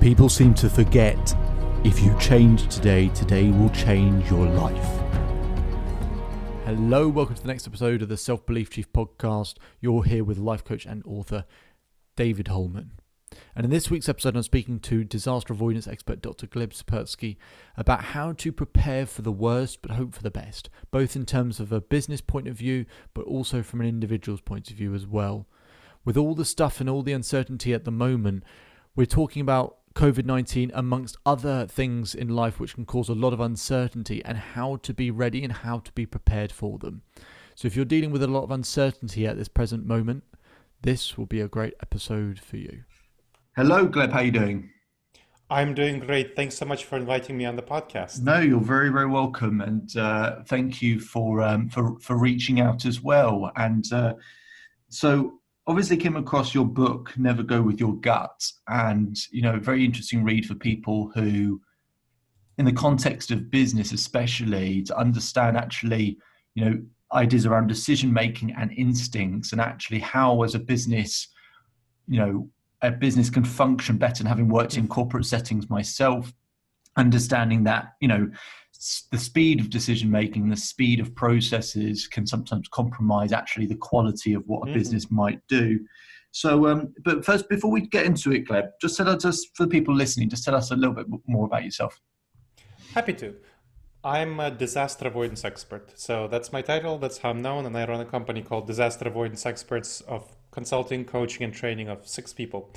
People seem to forget, if you change today, today will change your life. Hello, welcome to the next episode of the Self-Belief Chief podcast. You're here with life coach and author David Hulman. And in this week's episode, I'm speaking to disaster avoidance expert Dr. Gleb Tsipursky about how to prepare for the worst but hope for the best, both in terms of a business point of view, but also from an individual's point of view as well. With all the stuff and all the uncertainty at the moment, we're talking about COVID-19 amongst other things in life which can cause a lot of uncertainty, and how to be ready and how to be prepared for them. So if you're dealing with a lot of uncertainty at this present moment, this will be a great episode for you. Hello, Gleb. How are you doing? I'm doing great. Thanks so much for inviting me on the podcast. No, you're very, very welcome, and thank you for reaching out as well. And so, obviously, came across your book, Never Go With Your Gut, and very interesting read for people who, in the context of business, especially, to understand actually, ideas around decision making and instincts, and actually how, as a business, a business can function better. And having worked in corporate settings myself, understanding that, the speed of decision making, the speed of processes can sometimes compromise actually the quality of what a business might do. So, but first, before we get into it, Gleb, just tell us, for the people listening, just tell us a little bit more about yourself. Happy to. I'm a disaster avoidance expert. So that's my title, that's how I'm known, and I run a company called Disaster Avoidance Experts of consulting, coaching, and training of 6 people.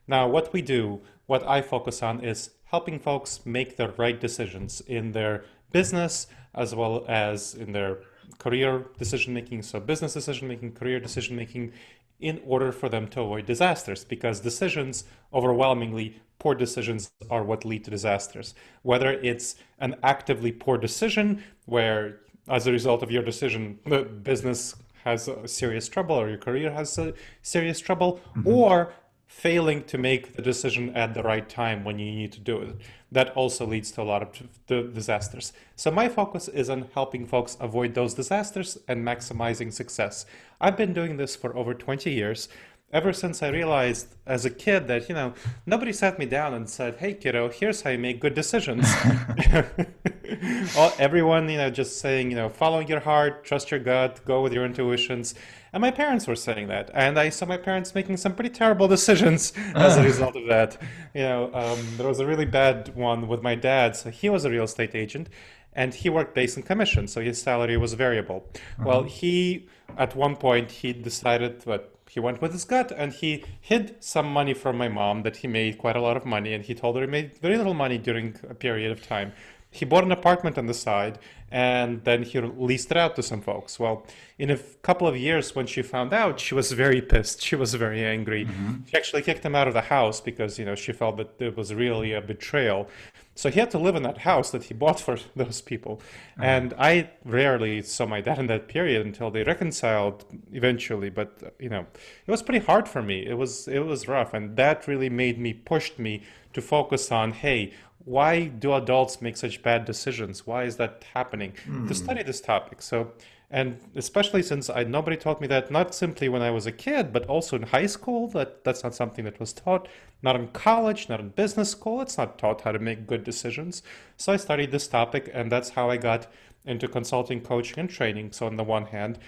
Now, what we do, what I focus on is helping folks make the right decisions in their business as well as in their career decision-making. So business decision-making, career decision-making, in order for them to avoid disasters, because decisions, overwhelmingly, poor decisions are what lead to disasters. Whether it's an actively poor decision where, as a result of your decision, the business has serious trouble or your career has serious trouble, or failing to make the decision at the right time when you need to do it. That also leads to a lot of the disasters. So my focus is on helping folks avoid those disasters and maximizing success. I've been doing this for over 20 years, ever since I realized as a kid that, nobody sat me down and said, hey, kiddo, here's how you make good decisions. Everyone, just saying, following your heart, trust your gut, go with your intuitions. And my parents were saying that. And I saw my parents making some pretty terrible decisions as a result of that. There was a really bad one with my dad. So he was a real estate agent, and he worked based on commission. So his salary was variable. Well, at one point, he decided that he went with his gut, and he hid some money from my mom that he made quite a lot of money. And he told her he made very little money during a period of time. He bought an apartment on the side, and then he leased it out to some folks. Well, in a couple of years, when she found out, she was very pissed. She was very angry. She actually kicked him out of the house because, she felt that it was really a betrayal. So he had to live in that house that he bought for those people. And I rarely saw my dad in that period until they reconciled eventually. But, it was pretty hard for me. It was rough. And that really pushed me to focus on, hey, why do adults make such bad decisions? Why is that happening? To study this topic. So, and especially since nobody taught me that, not simply when I was a kid, but also in high school. That's not something that was taught. Not in college, not in business school. It's not taught how to make good decisions. So I studied this topic, and that's how I got into consulting, coaching, and training. So on the one hand,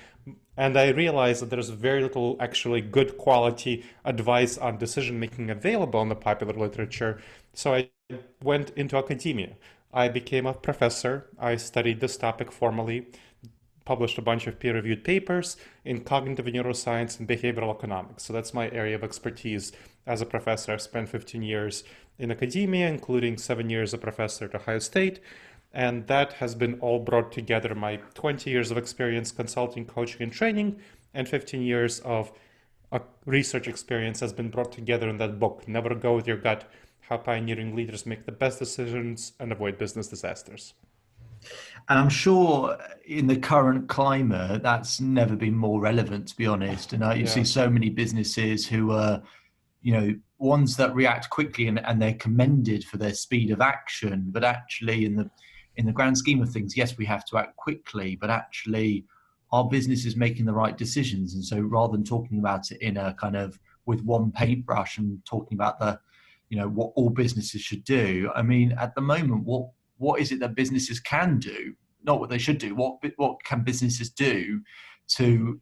and I realized that there's very little actually good quality advice on decision making available in the popular literature. So I went into academia. I became a professor. I studied this topic formally, published a bunch of peer-reviewed papers in cognitive neuroscience and behavioral economics. So that's my area of expertise as a professor. I've spent 15 years in academia, including 7 years as a professor at Ohio State. And that has been all brought together. My 20 years of experience consulting, coaching, and training, and 15 years of research experience has been brought together in that book, Never Go With Your Gut, How Pioneering Leaders Make the Best Decisions and Avoid Business Disasters. And I'm sure in the current climate, that's never been more relevant, to be honest. And you see so many businesses who are, ones that react quickly and they're commended for their speed of action. But actually, in the grand scheme of things, yes, we have to act quickly, but actually our business is making the right decisions. And so rather than talking about it in a kind of with one paintbrush and talking about the what all businesses should do. I mean, at the moment, what is it that businesses can do? Not what they should do. What can businesses do to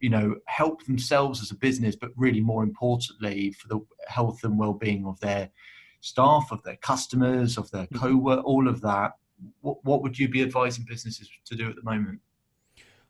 help themselves as a business, but really more importantly for the health and well-being of their staff, of their customers, of their co-work, all of that. What would you be advising businesses to do at the moment?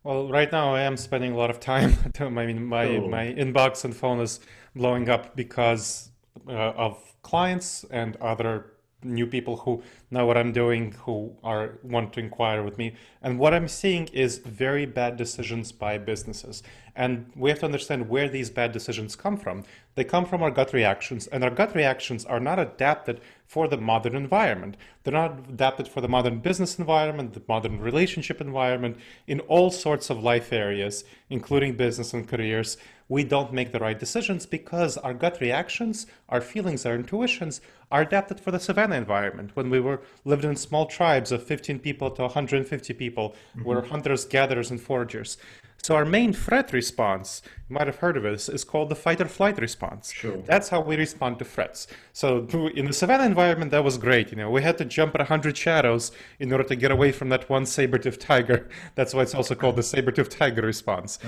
Well, right now I am spending a lot of time. I mean, Sure. my inbox and phone is blowing up because of clients and other new people who know what I'm doing, who are want to inquire with me. And what I'm seeing is very bad decisions by businesses. And we have to understand where these bad decisions come from. They come from our gut reactions, and our gut reactions are not adapted for the modern environment. They're not adapted for the modern business environment, the modern relationship environment, in all sorts of life areas, including business and careers. We don't make the right decisions because our gut reactions, our feelings, our intuitions are adapted for the savannah environment. When we lived in small tribes of 15 people to 150 people, we're hunters, gatherers, and foragers. So our main threat response, you might have heard of it, is called the fight or flight response. Sure. That's how we respond to threats. So in the savannah environment, that was great. We had to jump at 100 shadows in order to get away from that one saber-toothed tiger. That's why it's also called the saber-toothed tiger response.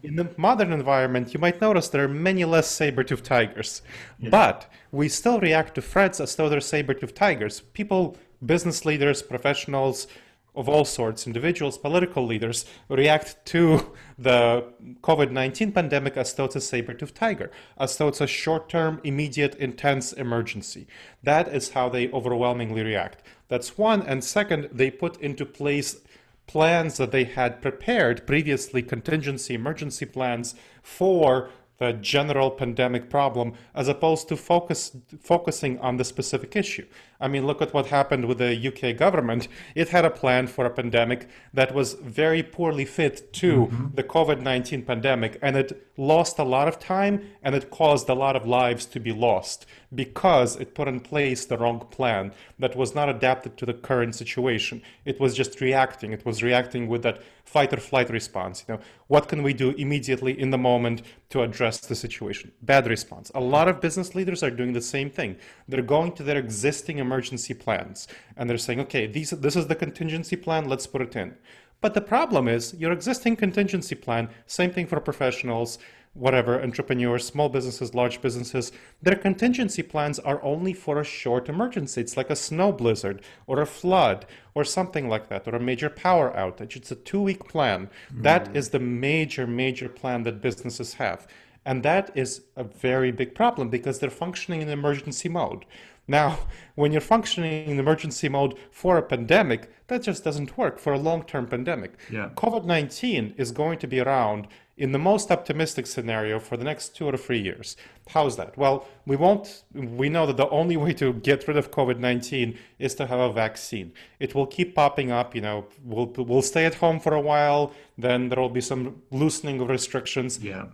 In the modern environment, you might notice there are many less saber-toothed tigers. Yeah. But we still react to threats as though they're saber-toothed tigers. People, business leaders, professionals, of all sorts, individuals, political leaders, react to the COVID-19 pandemic as though it's a saber-toothed tiger, as though it's a short-term, immediate, intense emergency. That is how they overwhelmingly react. That's one. And second, they put into place plans that they had prepared previously, contingency, emergency plans for the general pandemic problem, as opposed to focusing on the specific issue. I mean, look at what happened with the UK government. It had a plan for a pandemic that was very poorly fit to the COVID-19 pandemic, and it lost a lot of time, and it caused a lot of lives to be lost because it put in place the wrong plan that was not adapted to the current situation. It was just reacting. It was reacting with that fight or flight response. What can we do immediately in the moment to address the situation? Bad response. A lot of business leaders are doing the same thing. They're going to their existing emergency plans and they're saying, okay, this is the contingency plan, let's put it in. But the problem is your existing contingency plan, same thing for professionals, whatever, entrepreneurs, small businesses, large businesses, their contingency plans are only for a short emergency. It's like a snow blizzard or a flood or something like that, or a major power outage. It's a 2-week plan. That is the major plan that businesses have. And that is a very big problem because they're functioning in emergency mode. Now, when you're functioning in emergency mode for a pandemic, that just doesn't work for a long-term pandemic. Yeah. COVID-19 is going to be around in the most optimistic scenario for the next 2 or 3 years. How's that? Well, we know that the only way to get rid of COVID-19 is to have a vaccine. It will keep popping up, we'll stay at home for a while, then there will be some loosening of restrictions. Yeah.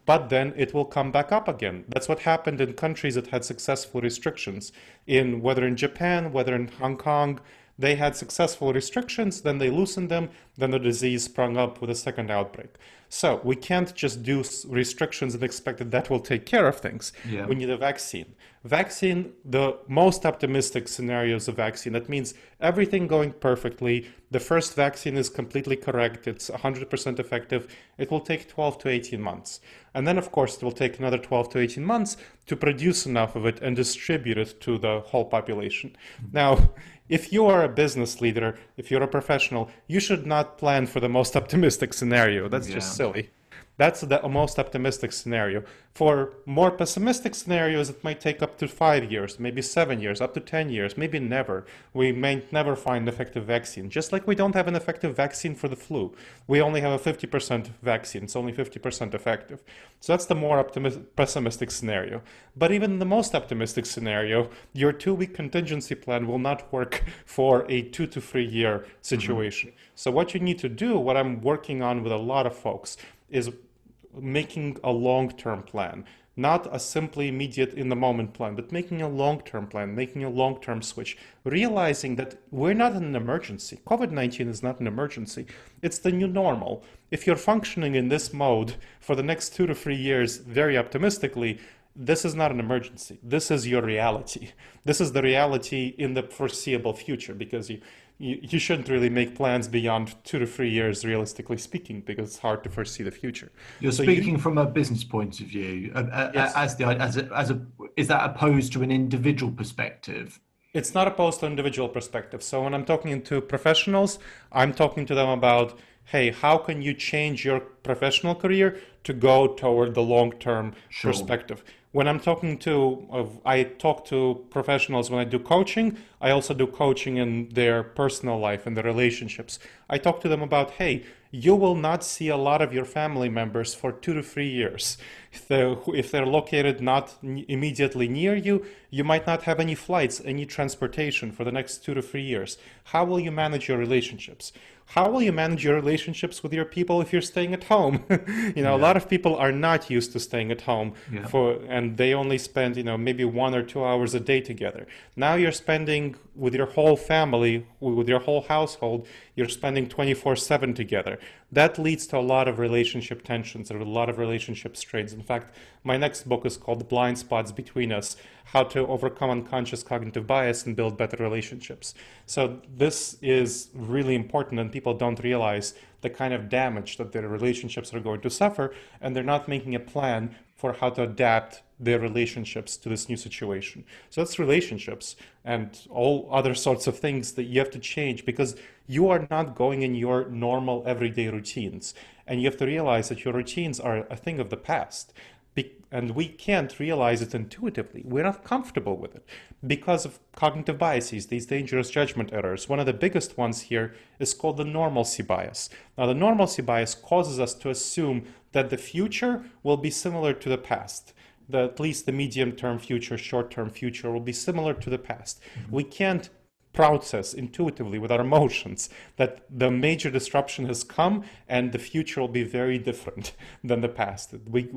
But then it will come back up again. That's what happened in countries that had successful restrictions. Whether in Japan, whether in Hong Kong, they had successful restrictions, then they loosened them, then the disease sprung up with a second outbreak. So we can't just do restrictions and expect that will take care of things. Yeah. We need a vaccine. Vaccine, the most optimistic scenario is a vaccine. That means everything going perfectly. The first vaccine is completely correct. It's 100% effective. It will take 12 to 18 months. And then, of course, it will take another 12 to 18 months to produce enough of it and distribute it to the whole population. Now, if you are a business leader, if you're a professional, you should not plan for the most optimistic scenario. That's just silly. That's the most optimistic scenario. For more pessimistic scenarios, it might take up to 5 years, maybe 7 years, up to 10 years, maybe never. We may never find an effective vaccine. Just like we don't have an effective vaccine for the flu. We only have a 50% vaccine. It's only 50% effective. So that's the more pessimistic scenario. But even in the most optimistic scenario, your 2-week contingency plan will not work for a 2 to 3 year situation. So what you need to do, what I'm working on with a lot of folks, is making a long-term plan, not a simply immediate in-the-moment plan, but making a long-term plan, making a long-term switch, realizing that we're not in an emergency. COVID-19 is not an emergency. It's the new normal. If you're functioning in this mode for the next 2 to 3 years very optimistically, this is not an emergency. This is your reality. This is the reality in the foreseeable future, because you shouldn't really make plans beyond 2 to 3 years, realistically speaking, because it's hard to foresee the future. You're So speaking from a business point of view, yes, is that opposed to an individual perspective? it's not opposed to individual perspective. So when I'm talking to professionals, I'm talking to them about, hey, how can you change your professional career to go toward the long-term Sure. perspective? When I'm talking to, I talk to professionals when I do coaching. I also do coaching in their personal life and their relationships. I talk to them about, hey, you will not see a lot of your family members for 2 to 3 years. If they're located not immediately near you, you might not have any flights, any transportation for the next 2 to 3 years. How will you manage your relationships? How will you manage your relationships with your people if you're staying at home? A Yeah. lot of people are not used to staying at home Yeah. and they only spend, maybe 1 or 2 hours a day together. Now you're spending with your whole family, with your whole household, you're spending 24/7 together. That leads to a lot of relationship tensions and a lot of relationship strains. In fact, my next book is called Blind Spots Between Us: How to Overcome Unconscious Cognitive Bias and Build Better Relationships. So this is really important, and people don't realize the kind of damage that their relationships are going to suffer, and they're not making a plan for how to adapt their relationships to this new situation. So that's relationships and all other sorts of things that you have to change, because you are not going in your normal everyday routines. And you have to realize that your routines are a thing of the past. And we can't realize it intuitively. We're not comfortable with it because of cognitive biases, these dangerous judgment errors. One of the biggest ones here is called the normalcy bias. Now, the normalcy bias causes us to assume that the future will be similar to the past. At least the medium-term future, short-term future will be similar to the past. We can't process intuitively with our emotions that the major disruption has come and the future will be very different than the past.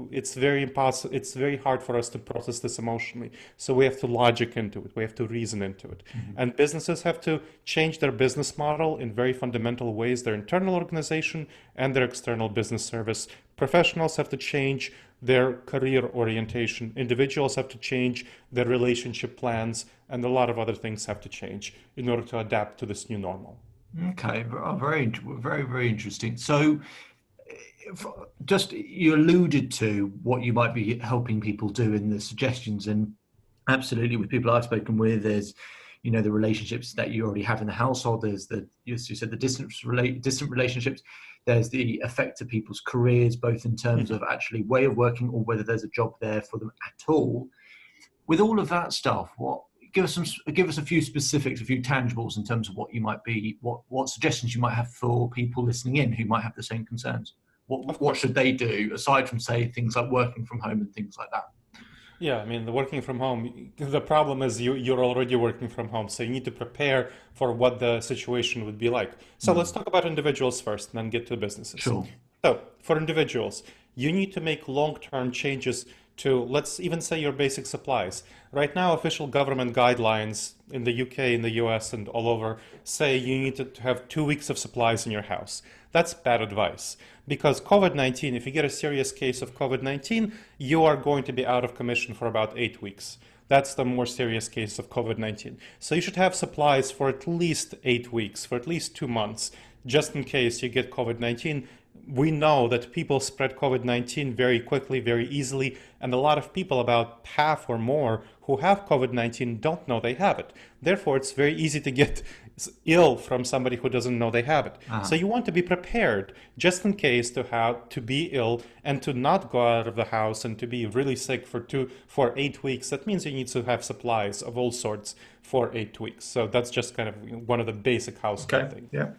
It's very impossible. It's very hard for us to process this emotionally. So we have to logic into it. We have to reason into it. And businesses have to change their business model in very fundamental ways, their internal organization and their external business service. Professionals have to change their career orientation. Individuals have to change their relationship plans, and a lot of other things have to change in order to adapt to this new normal. Okay, very, very, very interesting. So, just you alluded to what you might be helping people do in the suggestions, and absolutely, with people I've spoken with, there's the relationships that you already have in the household. There's you said the distant relationships. There's the effect to people's careers, both in terms of actually way of working or whether there's a job there for them at all. With all of that stuff, give us a few specifics, a few tangibles in terms of what suggestions you might have for people listening in who might have the same concerns. What should they do aside from, say, things like working from home and things like that? Yeah, I mean, the working from home, the problem is you're already working from home, so you need to prepare for what the situation would be like. So let's talk about individuals first and then get to businesses. Sure. So for individuals, you need to make long-term changes to, let's even say, your basic supplies. Right now, official government guidelines in the UK, in the US, and all over say you need to have 2 weeks of supplies in your house. That's bad advice, because COVID-19, if you get a serious case of COVID-19, you are going to be out of commission for about 8 weeks. That's the more serious case of COVID-19. So you should have supplies for at least 8 weeks, for at least 2 months, just in case you get COVID-19. We know that people spread COVID-19 very quickly, very easily, and a lot of people, about half or more, who have COVID-19 don't know they have it. Therefore, it's very easy to get ill from somebody who doesn't know they have it. So you want to be prepared just in case to be ill and to not go out of the house and to be really sick for 8 weeks. That means you need to have supplies of all sorts for 8 weeks. So that's just kind of one of the basic household things. Yeah.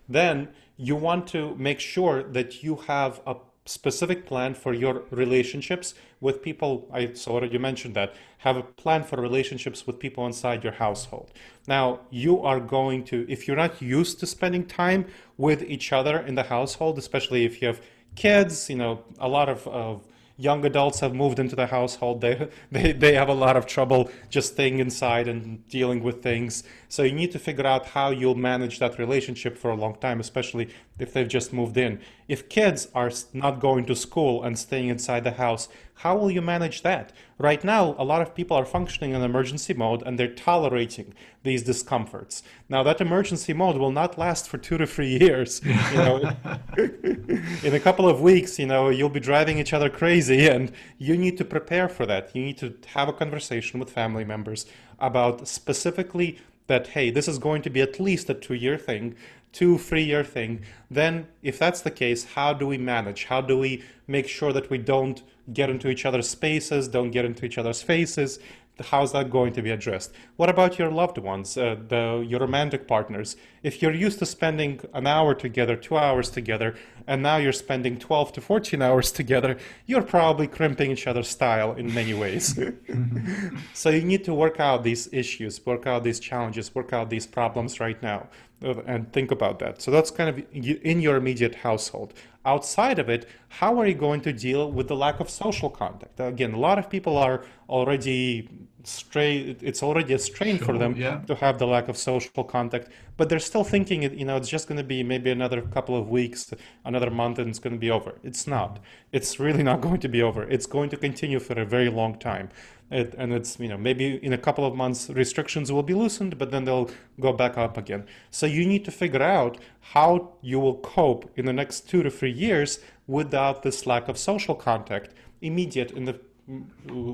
Then you want to make sure that you have a specific plan for your relationships with people. I already mentioned that. Have a plan for relationships with people inside your household. Now, you are going to, if you're not used to spending time with each other in the household, especially if you have kids, a lot of young adults have moved into the household. They have a lot of trouble just staying inside and dealing with things. So you need to figure out how you'll manage that relationship for a long time, especially if they've just moved in. If kids are not going to school and staying inside the house, how will you manage that? Right now, a lot of people are functioning in emergency mode and they're tolerating these discomforts. Now, that emergency mode will not last for 2 to 3 years. In a couple of weeks, you'll be driving each other crazy, and you need to prepare for that. You need to have a conversation with family members about specifically that, hey, this is going to be at least a 2-year thing, 2-3 year thing. Then, if that's the case, how do we manage? How do we make sure that we don't get into each other's spaces, don't get into each other's faces? How's that going to be addressed? What about your loved ones, your romantic partners? If you're used to spending an hour together, 2 hours together, and now you're spending 12 to 14 hours together, you're probably crimping each other's style in many ways. So you need to work out these issues, work out these challenges, work out these problems right now, and think about that. So that's kind of in your immediate household. Outside of it, how are you going to deal with the lack of social contact? Again, a lot of people are already it's already a strain for them to have the lack of social contact, but they're still thinking it's just going to be maybe another couple of weeks, another month, and it's going to be over. It's not. It's really not going to be over. It's going to continue for a very long time. And it's, maybe in a couple of months restrictions will be loosened, but then they'll go back up again. So you need to figure out how you will cope in the next 2 to 3 years without this lack of social contact, immediate in the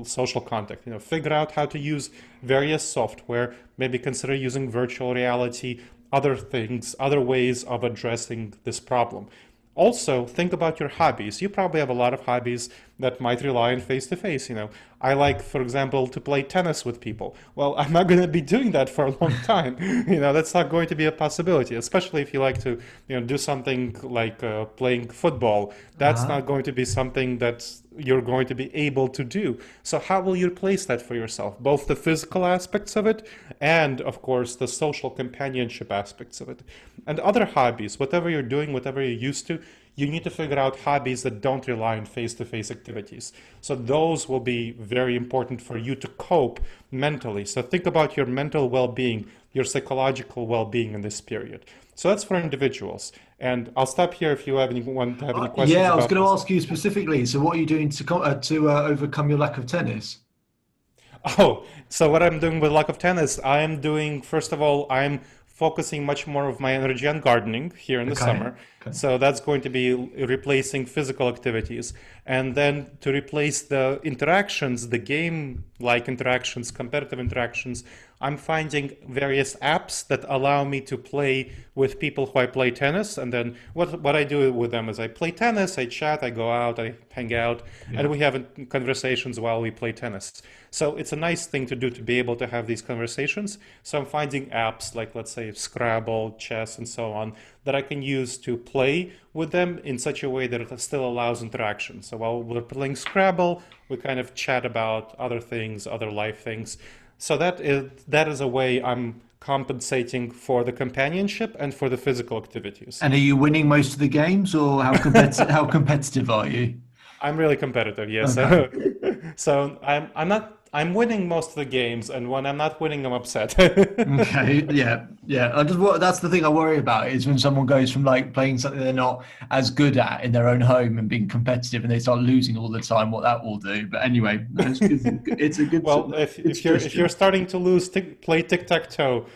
social contact. Figure out how to use various software, maybe consider using virtual reality, other things, other ways of addressing this problem. Also, think about your hobbies. You probably have a lot of hobbies that might rely on face-to-face. I like, for example, to play tennis with people. Well, I'm not going to be doing that for a long time. That's not going to be a possibility, especially if you like to, do something like playing football. That's not going to be something that you're going to be able to do. So how will you replace that for yourself? Both the physical aspects of it and, of course, the social companionship aspects of it. And other hobbies, whatever you're doing, whatever you're used to, you need to figure out hobbies that don't rely on face-to-face activities. So those will be very important for you to cope mentally. So think about your mental well-being, your psychological well-being in this period. So that's for individuals. And I'll stop here if you have any questions. Yeah, I was going to ask you specifically. So what are you doing to overcome your lack of tennis? Oh, so what I'm doing with lack of tennis, first of all, I'm focusing much more of my energy on gardening here in the summer. Okay. So that's going to be replacing physical activities. And then to replace the interactions, the game-like interactions, competitive interactions, I'm finding various apps that allow me to play with people who I play tennis. And then what I do with them is I play tennis, I chat, I go out, I hang out, and we have conversations while we play tennis. So it's a nice thing to do to be able to have these conversations. So I'm finding apps like, let's say, Scrabble, chess, and so on, that I can use to play with them in such a way that it still allows interaction. So while we're playing Scrabble, we kind of chat about other things, other life things. So that is a way I'm compensating for the companionship and for the physical activities. And are you winning most of the games, or how competitive are you? I'm really competitive, yes. Okay. So I'm winning most of the games, and when I'm not winning, I'm upset. Okay, yeah. That's the thing I worry about is when someone goes from like playing something they're not as good at in their own home and being competitive, and they start losing all the time. What that will do. But anyway, it's a good. Well, if you're starting to lose, play tic-tac-toe.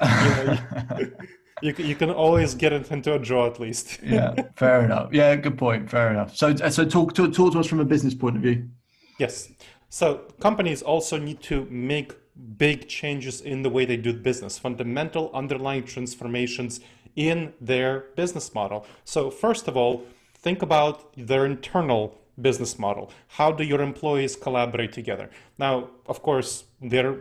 You can always get it into a draw at least. Yeah, fair enough. Yeah, good point. Fair enough. So talk to us from a business point of view. Yes. So companies also need to make big changes in the way they do business, fundamental underlying transformations in their business model. So first of all, think about their internal business model. How do your employees collaborate together? Now, of course, they're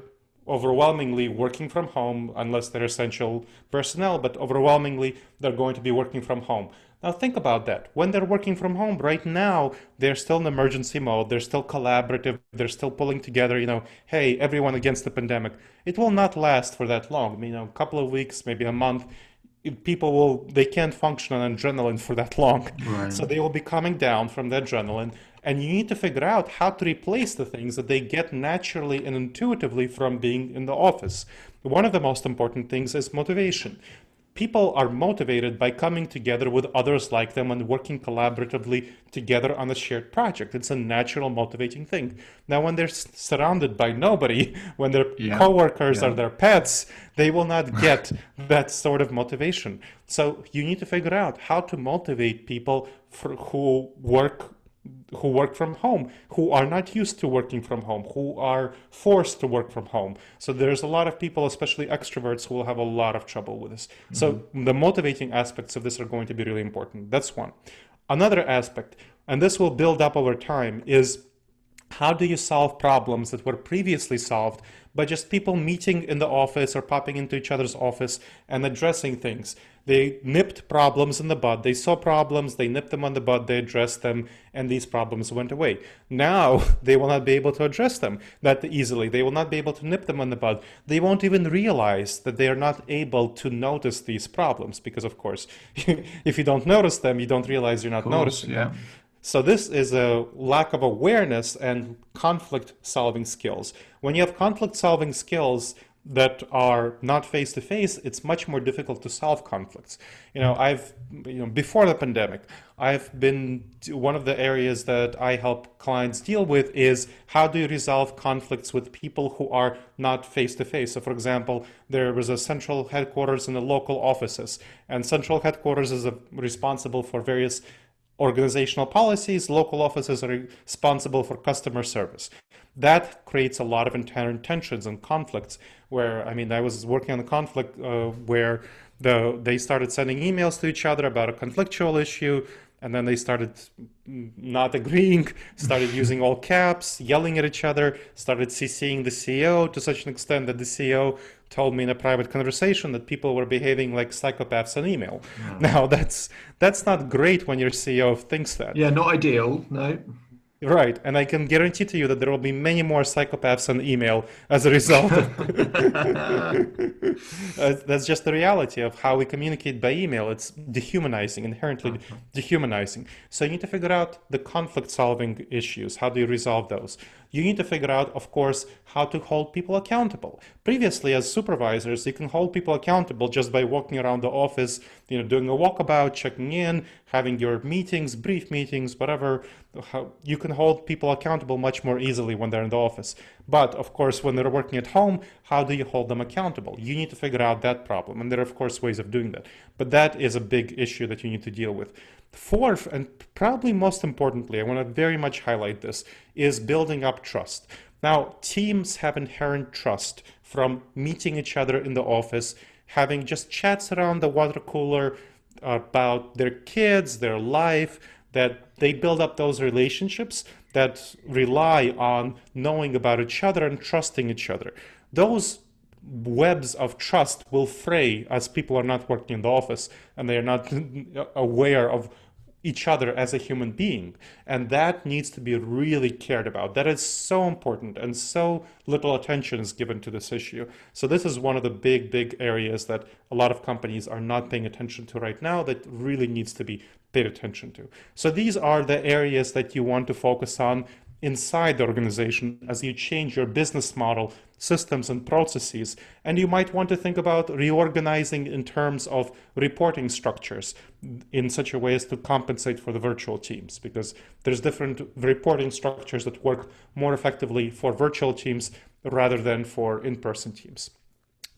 overwhelmingly working from home unless they're essential personnel, but overwhelmingly they're going to be working from home. Now think about that. When they're working from home right now, they're still in emergency mode, they're still collaborative, they're still pulling together, hey, everyone against the pandemic. It will not last for that long. A couple of weeks, maybe a month. They can't function on adrenaline for that long. Right. So they will be coming down from the adrenaline, And you need to figure out how to replace the things that they get naturally and intuitively from being in the office. One of the most important things is motivation. People are motivated by coming together with others like them and working collaboratively together on a shared project. It's a natural motivating thing. Now, when they're surrounded by nobody, when their coworkers are their pets, they will not get that sort of motivation. So you need to figure out how to motivate people who work from home, who are not used to working from home, who are forced to work from home. So there's a lot of people, especially extroverts, who will have a lot of trouble with this. Mm-hmm. So the motivating aspects of this are going to be really important. That's one. Another aspect, and this will build up over time, is how do you solve problems that were previously solved by just people meeting in the office or popping into each other's office and addressing things? They nipped problems in the bud. They saw problems, they nipped them on the bud, they addressed them, and these problems went away. Now, they will not be able to address them that easily. They will not be able to nip them on the bud. They won't even realize that they are not able to notice these problems because, of course, if you don't notice them, you don't realize you're not noticing them. So this is a lack of awareness and conflict-solving skills. When you have conflict-solving skills that are not face-to-face, it's much more difficult to solve conflicts. Before the pandemic, one of the areas that I help clients deal with is how do you resolve conflicts with people who are not face-to-face. So, for example, there was a central headquarters and the local offices, and central headquarters is responsible for various organizational policies, local offices are responsible for customer service. That creates a lot of inherent tensions and conflicts where, I was working on a conflict where they started sending emails to each other about a conflictual issue, and then they started not agreeing, started using all caps, yelling at each other, started CCing the CEO to such an extent that the CEO told me in a private conversation that people were behaving like psychopaths on email. Now, that's not great when your CEO thinks that. Yeah, not ideal, no. Right, and I can guarantee to you that there will be many more psychopaths on email as a result of that's just the reality of how we communicate by email. It's dehumanizing, inherently dehumanizing. So you need to figure out the conflict-solving issues. How do you resolve those? You need to figure out, of course, how to hold people accountable. Previously, as supervisors, you can hold people accountable just by walking around the office, doing a walkabout, checking in, having your meetings, brief meetings, whatever. You can hold people accountable much more easily when they're in the office. But, of course, when they're working at home, how do you hold them accountable? You need to figure out that problem. And there are, of course, ways of doing that. But that is a big issue that you need to deal with. Fourth, and probably most importantly, I want to very much highlight this, is building up trust. Now, teams have inherent trust from meeting each other in the office, having just chats around the water cooler about their kids, their life, that they build up those relationships that rely on knowing about each other and trusting each other. Those webs of trust will fray as people are not working in the office and they are not aware of each other as a human being. And that needs to be really cared about. That is so important, and so little attention is given to this issue. So this is one of the big areas that a lot of companies are not paying attention to right now that really needs to be paid attention to. So these are the areas that you want to focus on inside the organization as you change your business model, systems, and processes. And you might want to think about reorganizing in terms of reporting structures in such a way as to compensate for the virtual teams, because there's different reporting structures that work more effectively for virtual teams rather than for in-person teams.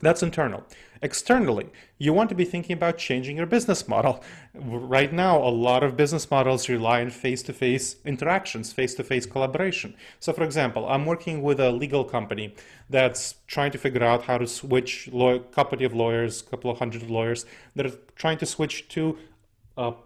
That's internal. Externally, you want to be thinking about changing your business model. Right now, a lot of business models rely on face-to-face interactions, face-to-face collaboration. So, for example, I'm working with a legal company that's trying to figure out how to switch company of lawyers, a couple of hundred lawyers, that are trying to switch to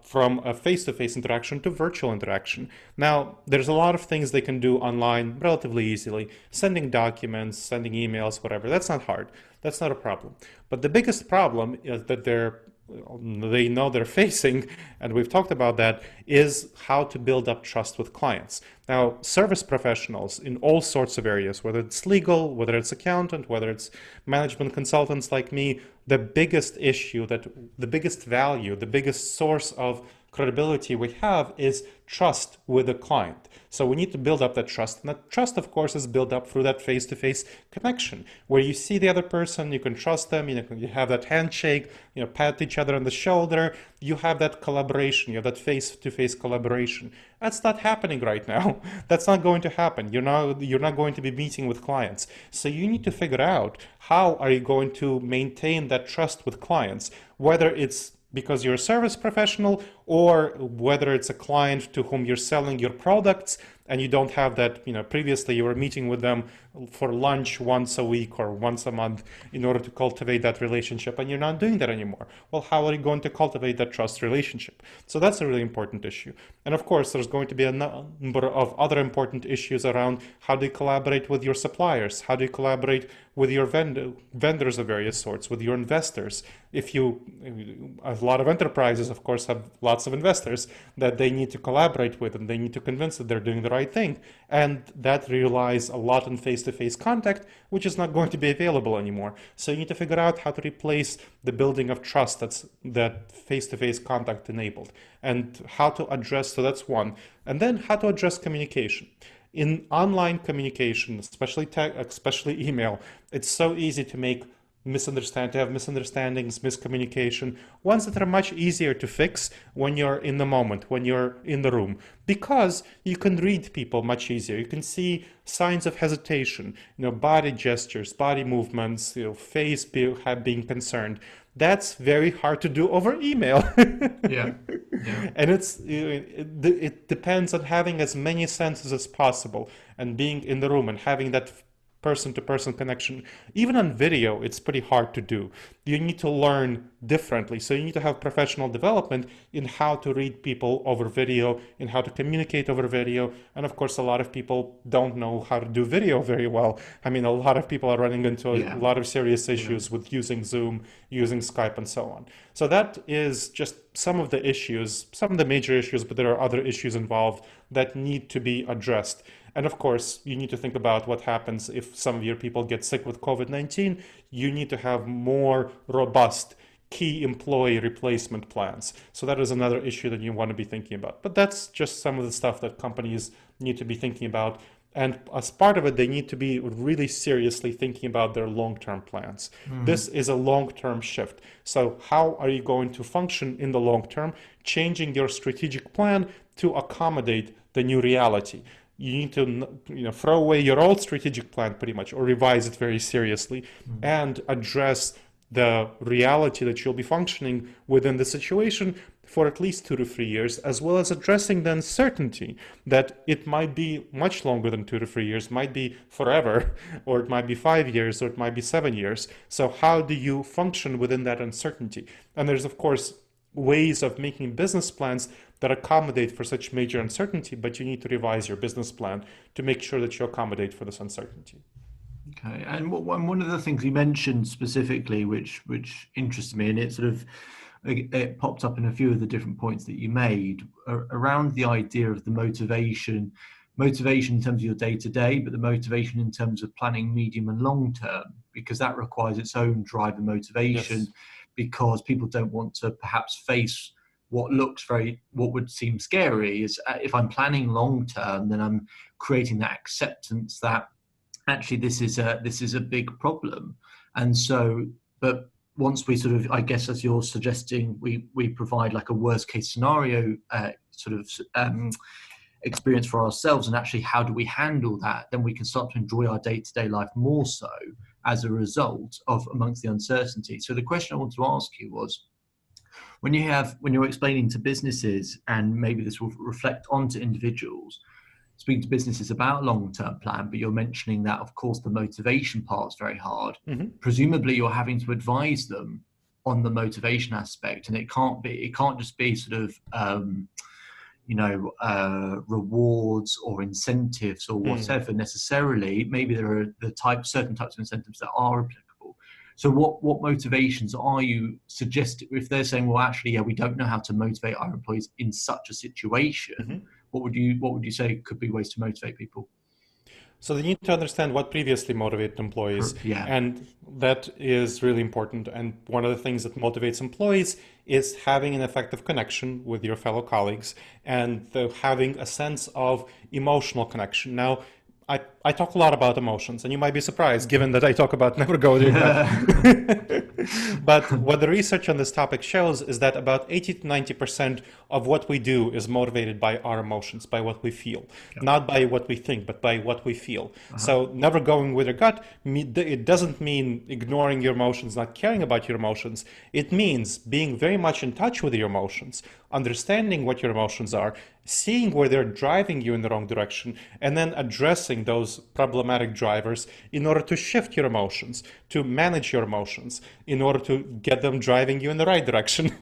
from a face-to-face interaction to virtual interaction. Now, there's a lot of things they can do online relatively easily. Sending documents, sending emails, whatever. That's not hard. That's not a problem. But the biggest problem is that they know they're facing, and we've talked about that, is how to build up trust with clients. Now, service professionals in all sorts of areas, whether it's legal, whether it's accountant, whether it's management consultants like me, the biggest issue, the biggest value, the biggest source of credibility we have is trust with the client. So we need to build up that trust. And that trust, of course, is built up through that face-to-face connection, where you see the other person, you can trust them, you have that handshake, pat each other on the shoulder, you have that collaboration, you have that face-to-face collaboration. That's not happening right now. That's not going to happen. You're not going to be meeting with clients. So you need to figure out how are you going to maintain that trust with clients, whether it's because you're a service professional or whether it's a client to whom you're selling your products and you don't have that, previously you were meeting with them for lunch once a week or once a month in order to cultivate that relationship, and you're not doing that anymore. Well, how are you going to cultivate that trust relationship? So that's a really important issue. And of course, there's going to be a number of other important issues around how do you collaborate with your suppliers? How do you collaborate with your vendors of various sorts, with your investors? A lot of enterprises, of course, have lots of investors that they need to collaborate with, and they need to convince that they're doing the right thing. And that relies a lot on face-to-face contact, which is not going to be available anymore. So you need to figure out how to replace the building of trust that face-to-face contact enabled, and how to address, so that's one. And then how to address communication. In online communication, especially especially email, it's so easy to have misunderstandings, miscommunication, ones that are much easier to fix when you're in the moment, when you're in the room, because you can read people much easier. You can see signs of hesitation, body gestures, body movements, face being concerned. That's very hard to do over email. Yeah. And it depends on having as many senses as possible and being in the room and having that person-to-person connection. Even on video, it's pretty hard to do. You need to learn differently. So you need to have professional development in how to read people over video, in how to communicate over video. And of course, a lot of people don't know how to do video very well. I mean, a lot of people are running into a lot of serious issues with using Zoom, using Skype, and so on. So that is just some of the issues, some of the major issues, but there are other issues involved that need to be addressed. And of course, you need to think about what happens if some of your people get sick with COVID-19. You need to have more robust key employee replacement plans. So that is another issue that you want to be thinking about. But that's just some of the stuff that companies need to be thinking about. And as part of it, they need to be really seriously thinking about their long-term plans. This is a long-term shift. So how are you going to function in the long term, changing your strategic plan to accommodate the new reality? You need to throw away your old strategic plan pretty much, or revise it very seriously, and address the reality that you'll be functioning within the situation for at least 2 to 3 years, as well as addressing the uncertainty that it might be much longer than 2 to 3 years, might be forever, or it might be 5 years, or it might be 7 years. So how do you function within that uncertainty? And there's, of course, ways of making business plans that accommodate for such major uncertainty, but you need to revise your business plan to make sure that you accommodate for this uncertainty. Okay, and one of the things you mentioned specifically, which interested me, and it popped up in a few of the different points that you made around the idea of the motivation in terms of your day-to-day, but the motivation in terms of planning medium and long term, because that requires its own drive and motivation. Yes. Because people don't want to perhaps face what would seem scary. Is if I'm planning long term, then I'm creating that acceptance that actually this is a big problem. And so, but once we sort of, I guess, as you're suggesting, we provide like a worst case scenario experience for ourselves, and actually how do we handle that, then we can start to enjoy our day-to-day life more so as a result of amongst the uncertainty. So the question I want to ask you was, when you're explaining to businesses, and maybe this will reflect onto individuals, speaking to businesses about long-term plan, but you're mentioning that, of course, the motivation part's very hard. Presumably you're having to advise them on the motivation aspect, and it can't just be sort of rewards or incentives or whatever necessarily. Maybe there are certain types of incentives that are applicable. So what motivations are you suggesting if they're saying, well, actually, we don't know how to motivate our employees in such a situation? What would you say could be ways to motivate people? So they need to understand what previously motivated employees, Yeah. and that is really important. And one of the things that motivates employees is having an effective connection with your fellow colleagues and having a sense of emotional connection. Now, I talk a lot about emotions, and you might be surprised given that I talk about never go with your gut. But what the research on this topic shows is that about 80 to 90% of what we do is motivated by our emotions, by what we feel, not by what we think, but by what we feel. So never going with your gut, it doesn't mean ignoring your emotions, not caring about your emotions. It means being very much in touch with your emotions, understanding what your emotions are, seeing where they're driving you in the wrong direction, and then addressing those problematic drivers in order to shift your emotions, to manage your emotions, in order to get them driving you in the right direction.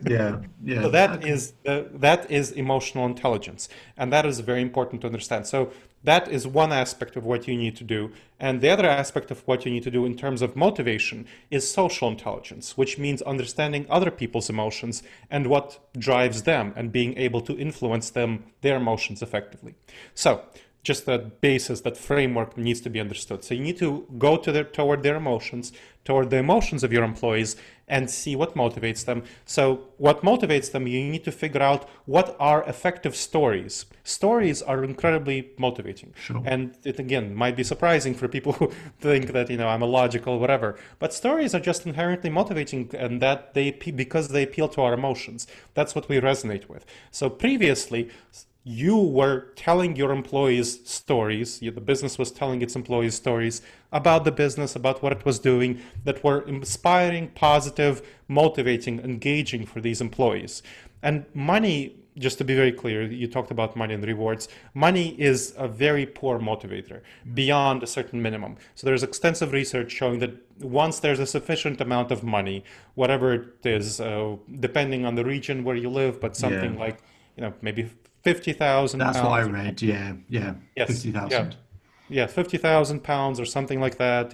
Yeah. Yeah. So that is emotional intelligence, and that is very important to understand. So that is one aspect of what you need to do, and the other aspect of what you need to do in terms of motivation is social intelligence, which means understanding other people's emotions and what drives them, and being able to influence their emotions effectively. So just that basis, that framework needs to be understood. So you need to go toward their emotions, toward the emotions of your employees, and see what motivates them. So what motivates them, you need to figure out what are effective stories. Stories are incredibly motivating. Sure. And it, again, might be surprising for people who think that, I'm illogical, whatever. But stories are just inherently motivating, and that because they appeal to our emotions. That's what we resonate with. So previously, you were telling your employees stories, the business was telling its employees stories about the business, about what it was doing, that were inspiring, positive, motivating, engaging for these employees. And money, just to be very clear, you talked about money and rewards. Money is a very poor motivator beyond a certain minimum. So there's extensive research showing that once there's a sufficient amount of money, whatever it is, depending on the region where you live, but something like, maybe 50,000 pounds. That's what I read. Yeah. Yes. 50,000. Yeah, 50,000 pounds or something like that,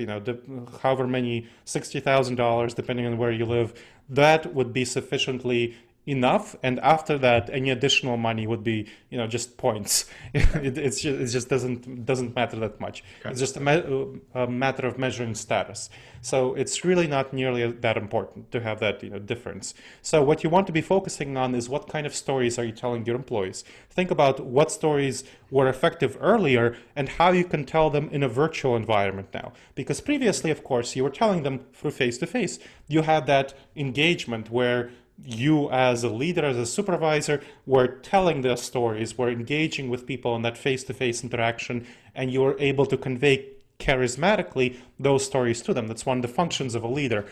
however many, $60,000, depending on where you live, that would be sufficiently enough. And after that, any additional money would be, just points. It just doesn't matter that much. Okay. It's just a matter of measuring status. So it's really not nearly that important to have that, difference. So what you want to be focusing on is what kind of stories are you telling your employees? Think about what stories were effective earlier and how you can tell them in a virtual environment now. Because previously, of course, you were telling them through face-to-face. You had that engagement where you as a leader, as a supervisor, were telling their stories, were engaging with people in that face-to-face interaction, and you were able to convey charismatically those stories to them. That's one of the functions of a leader,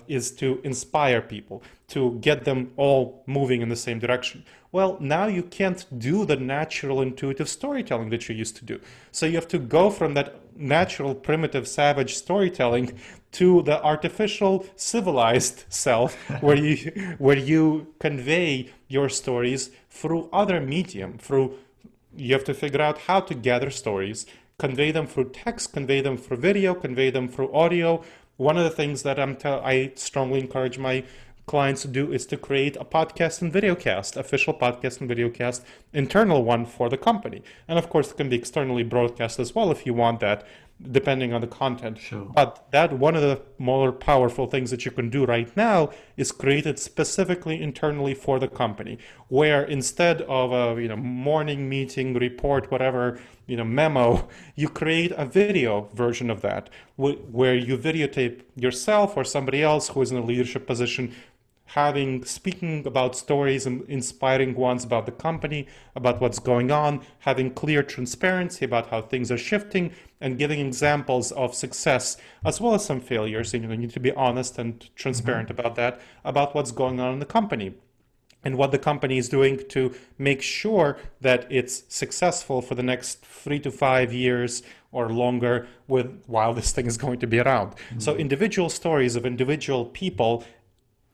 is to inspire people, to get them all moving in the same direction. Well, now you can't do the natural intuitive storytelling that you used to do. So you have to go from that natural, primitive, savage storytelling to the artificial, civilized self, where you convey your stories through other medium. You have to figure out how to gather stories, convey them through text, convey them through video, convey them through audio. One of the things that I strongly encourage my clients to do is to create a podcast and videocast, official podcast and videocast, internal one for the company. And of course, it can be externally broadcast as well if you want that, depending on the content. Sure. But that one of the more powerful things that you can do right now is create it specifically internally for the company, where instead of a morning meeting report, whatever, memo, you create a video version of that, where you videotape yourself or somebody else who is in a leadership position speaking about stories and inspiring ones about the company, about what's going on, having clear transparency about how things are shifting, and giving examples of success as well as some failures. You need to be honest and transparent about that, about what's going on in the company and what the company is doing to make sure that it's successful for the next 3 to 5 years or longer while this thing is going to be around. So individual stories of individual people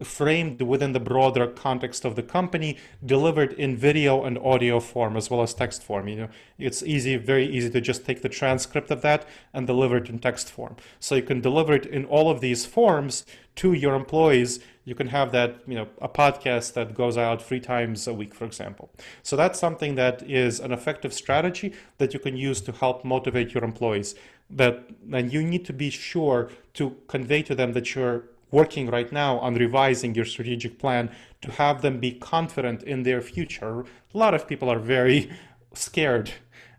framed within the broader context of the company, delivered in video and audio form as well as text form. It's very easy to just take the transcript of that and deliver it in text form. So you can deliver it in all of these forms to your employees You can have that, a podcast that goes out 3 times a week, for example. So that's something that is an effective strategy that you can use to help motivate your employees. And you need to be sure to convey to them that you're working right now on revising your strategic plan to have them be confident in their future. A lot of people are very scared,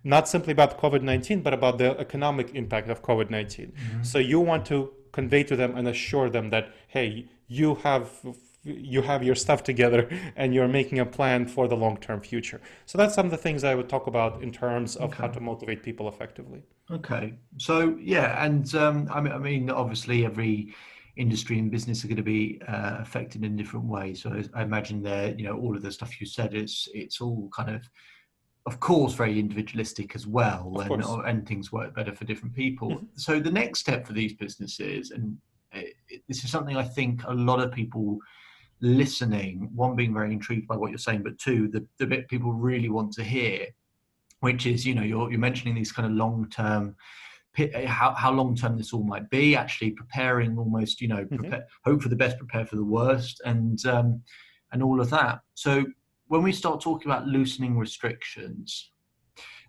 not simply about COVID-19, but about the economic impact of COVID-19. Mm-hmm. So you want to convey to them and assure them that, hey, you have your stuff together and you're making a plan for the long-term future. So that's some of the things I would talk about in terms of how to motivate people effectively. Okay. So, yeah. And I mean, obviously every industry and business are going to be affected in different ways. So I imagine there, all of the stuff you said, it's all kind of course, very individualistic as well, and things work better for different people. Mm-hmm. So the next step for these businesses, and this is something I think a lot of people listening, one, being very intrigued by what you're saying, but two, the bit people really want to hear, which is, you're mentioning these kind of long-term, how long-term this all might be, actually preparing almost, hope for the best, prepare for the worst, and all of that. So when we start talking about loosening restrictions,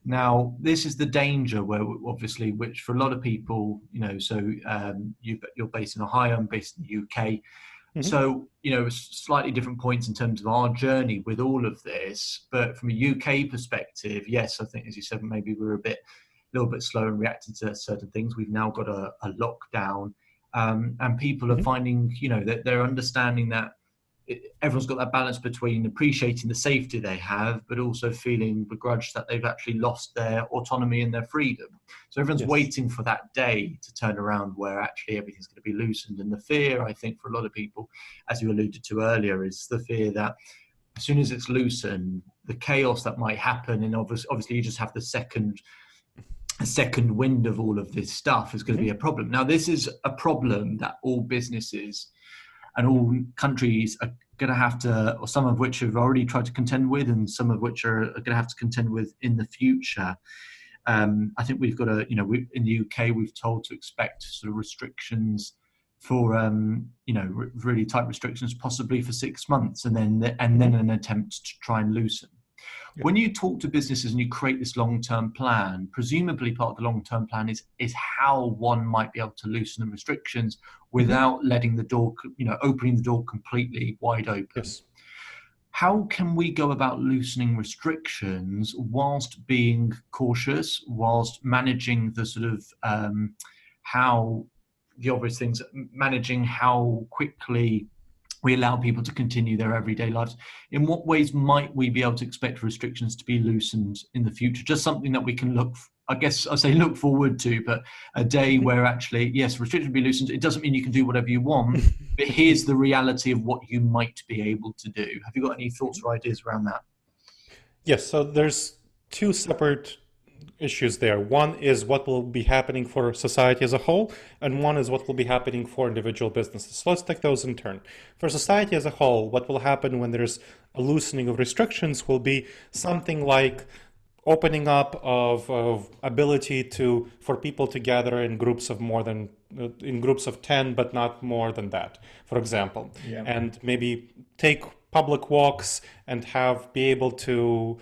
now this is the danger where obviously, which for a lot of people, so you're based in Ohio, I'm based in the UK. Mm-hmm. So, slightly different points in terms of our journey with all of this. But from a UK perspective, yes, I think, as you said, maybe we're a little bit slow in reacting to certain things. We've now got a lockdown, and people are finding, that they're understanding that everyone's got that balance between appreciating the safety they have, but also feeling begrudged that they've actually lost their autonomy and their freedom. So everyone's waiting for that day to turn around where actually everything's going to be loosened. And the fear, I think, for a lot of people, as you alluded to earlier, is the fear that as soon as it's loosened, the chaos that might happen, and obviously you just have a second wind of all of this stuff is going to be a problem. Now, this is a problem that all businesses and all countries are going to have to, or some of which have already tried to contend with, and some of which are going to have to contend with in the future. I think we've got in the UK, we've told to expect sort of restrictions for, really tight restrictions, possibly for 6 months, and then an attempt to try and loosen. Yeah. When you talk to businesses and you create this long-term plan, presumably part of the long-term plan is how one might be able to loosen the restrictions without letting the door, opening the door completely wide open. Yes. How can we go about loosening restrictions whilst being cautious, whilst managing the sort of how the obvious things, managing how quickly we allow people to continue their everyday lives? In what ways might we be able to expect restrictions to be loosened in the future? Just something that we can look forward to, but a day where actually, yes, restrictions will be loosened. It doesn't mean you can do whatever you want, but here's the reality of what you might be able to do. Have you got any thoughts or ideas around that? Yes, so there's two separate issues there. One is what will be happening for society as a whole, and one is what will be happening for individual businesses. So let's take those in turn. For society as a whole, what will happen when there's a loosening of restrictions will be something like opening up of ability for people to gather in groups of in groups of 10, but not more than that, for example. Yeah. And maybe take public walks and be able to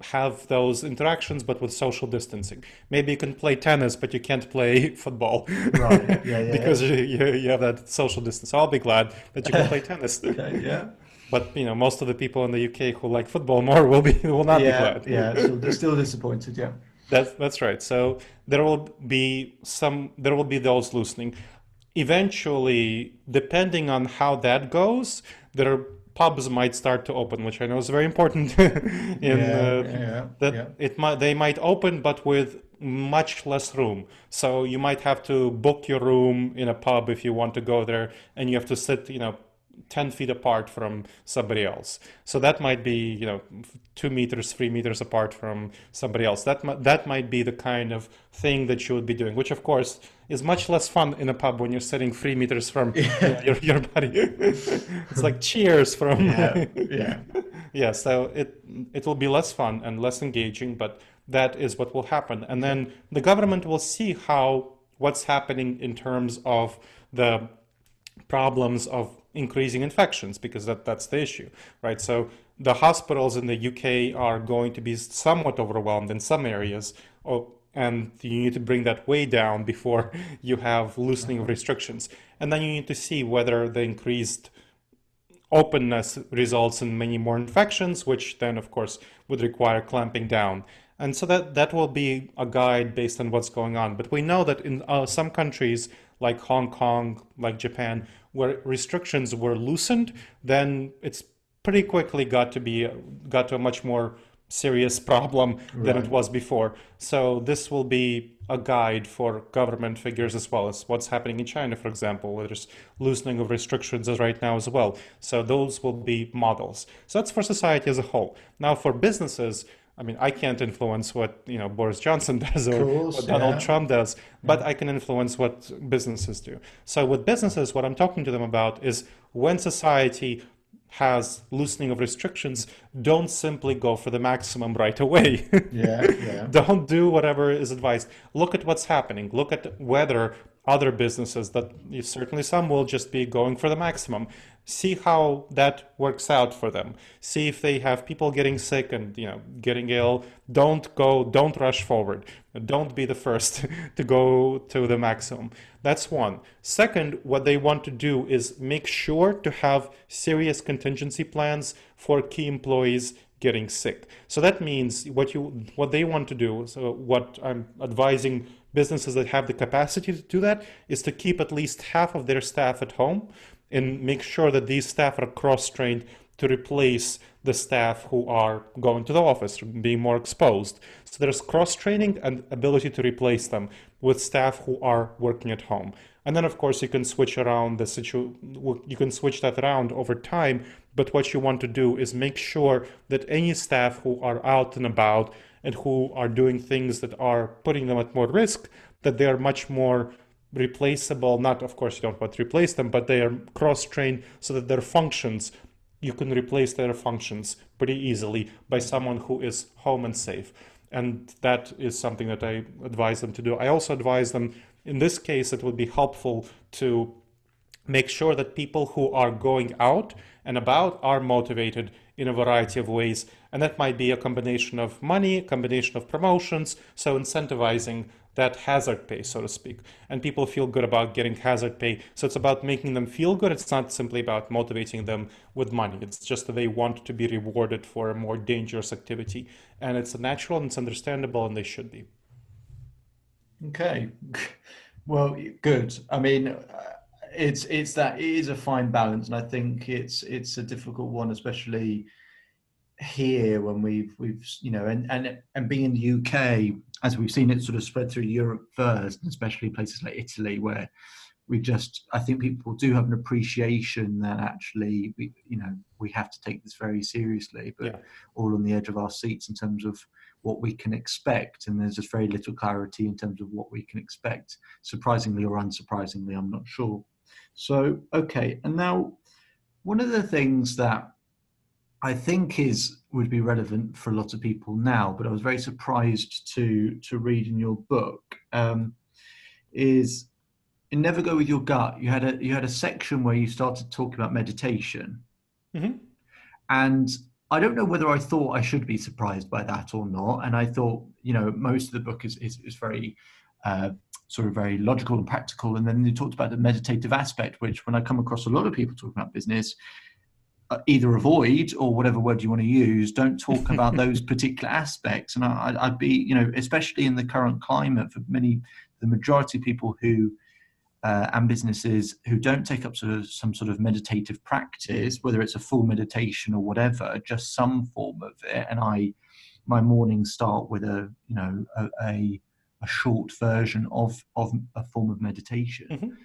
have those interactions, but with social distancing. Maybe you can play tennis, but you can't play football, right? Yeah, because you have that social distance. So I'll be glad that you can play tennis. Okay, yeah. But most of the people in the UK who like football more will not be glad. Yeah, so they're still disappointed. Yeah, that's right. So there will be those loosening. Eventually, depending on how that goes, pubs might start to open, which I know is very important. They might open, but with much less room. So you might have to book your room in a pub if you want to go there, and you have to sit, 10 feet apart from somebody else. So that might be, 2 meters, 3 meters apart from somebody else. That might be the kind of thing that you would be doing, which of course is much less fun in a pub when you're sitting 3 meters from your buddy. It's like cheers from. Yeah. So it will be less fun and less engaging, but that is what will happen. And then the government will see what's happening in terms of the problems of increasing infections, because that's the issue, right? So the hospitals in the UK are going to be somewhat overwhelmed in some areas, and you need to bring that way down before you have loosening of restrictions. And then you need to see whether the increased openness results in many more infections, which then, of course, would require clamping down. And so that will be a guide based on what's going on. But we know that in some countries like Hong Kong, like Japan, where restrictions were loosened, then it's pretty quickly got to a much more serious problem than it was before. So this will be a guide for government figures as well as what's happening in China, for example, where there's loosening of restrictions as right now as well. So those will be models. So that's for society as a whole. Now for businesses, I mean, I can't influence what Boris Johnson does or what Donald Trump does, but I can influence what businesses do. So with businesses, what I'm talking to them about is when society has loosening of restrictions, don't simply go for the maximum right away. Don't do whatever is advised. Look at what's happening. Look at whether other businesses, that certainly some will just be going for the maximum. See how that works out for them. See if they have people getting sick and getting ill. Don't rush forward. Don't be the first to go to the maximum. That's one. Second, what they want to do is make sure to have serious contingency plans for key employees getting sick. So that means what they want to do, so what I'm advising businesses that have the capacity to do that, is to keep at least half of their staff at home and make sure that these staff are cross-trained to replace the staff who are going to the office, being more exposed. So there's cross-training and ability to replace them with staff who are working at home. And then, of course, you can switch around you can switch that around over time. But what you want to do is make sure that any staff who are out and about and who are doing things that are putting them at more risk, that they are much more replaceable. Not, of course, you don't want to replace them, but they are cross-trained so that their functions, you can replace their functions pretty easily by someone who is home and safe. And that is something that I advise them to do. I also advise them, in this case, it would be helpful to make sure that people who are going out and about are motivated in a variety of ways. And that might be a combination of money, a combination of promotions, so incentivizing that hazard pay, so to speak. And people feel good about getting hazard pay. So it's about making them feel good. It's not simply about motivating them with money. It's just that they want to be rewarded for a more dangerous activity. And it's natural and it's understandable, and they should be. Okay. Well, good. I mean, it is a fine balance, and I think it's a difficult one, especially here when we've and being in the UK, as we've seen it sort of spread through Europe first, and especially places like Italy, where I think people do have an appreciation that actually we have to take this very seriously, but all on the edge of our seats in terms of what we can expect, and there's just very little clarity in terms of what we can expect, surprisingly or unsurprisingly, I'm not sure. So, okay, and now one of the things that I think would be relevant for a lot of people now, but I was very surprised to read in your book, is in Never Go With Your Gut. You had a section where you started talking about meditation, and I don't know whether I thought I should be surprised by that or not. And I thought, most of the book is very sort of very logical and practical. And then you talked about the meditative aspect, which when I come across a lot of people talking about business, either avoid, or whatever word you want to use, don't talk about those particular aspects. And I'd be, especially in the current climate, for the majority of people who and businesses who don't take up some sort of meditative practice, whether it's a full meditation or whatever, just some form of it. And my mornings start with a short version of a form of meditation.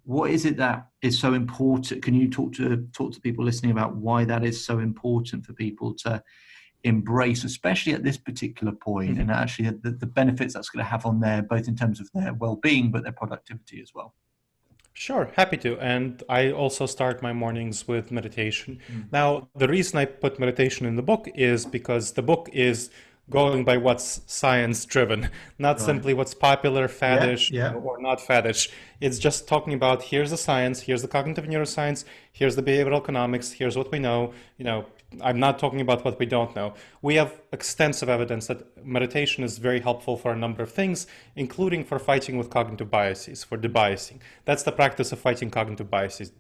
What is it that is so important? Can you talk to people listening about why that is so important for people to embrace, especially at this particular point, and actually the benefits that's going to have on their, both in terms of their well-being, but their productivity as well? Sure, happy to. And I also start my mornings with meditation. Now, the reason I put meditation in the book is because the book is going by what's science driven, not Right. simply what's popular, Yeah. faddish, Yeah. or not faddish. It's just talking about here's the science, here's the cognitive neuroscience, here's the behavioral economics, here's what we know. I'm not talking about what we don't know. We have extensive evidence that meditation is very helpful for a number of things, including for fighting with cognitive biases, for debiasing. That's the practice of fighting cognitive biases,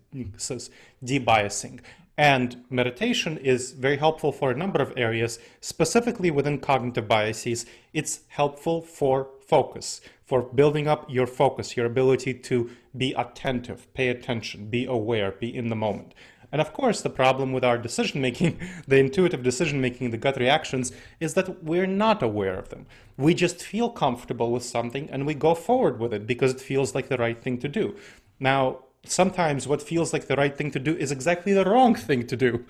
debiasing. And meditation is very helpful for a number of areas, specifically within cognitive biases. It's helpful for focus, for building up your focus, your ability to be attentive, pay attention, be aware, be in the moment. And of course, the problem with our decision making, the intuitive decision making, the gut reactions, is that we're not aware of them. We just feel comfortable with something and we go forward with it because it feels like the right thing to do. Now, sometimes what feels like the right thing to do is exactly the wrong thing to do.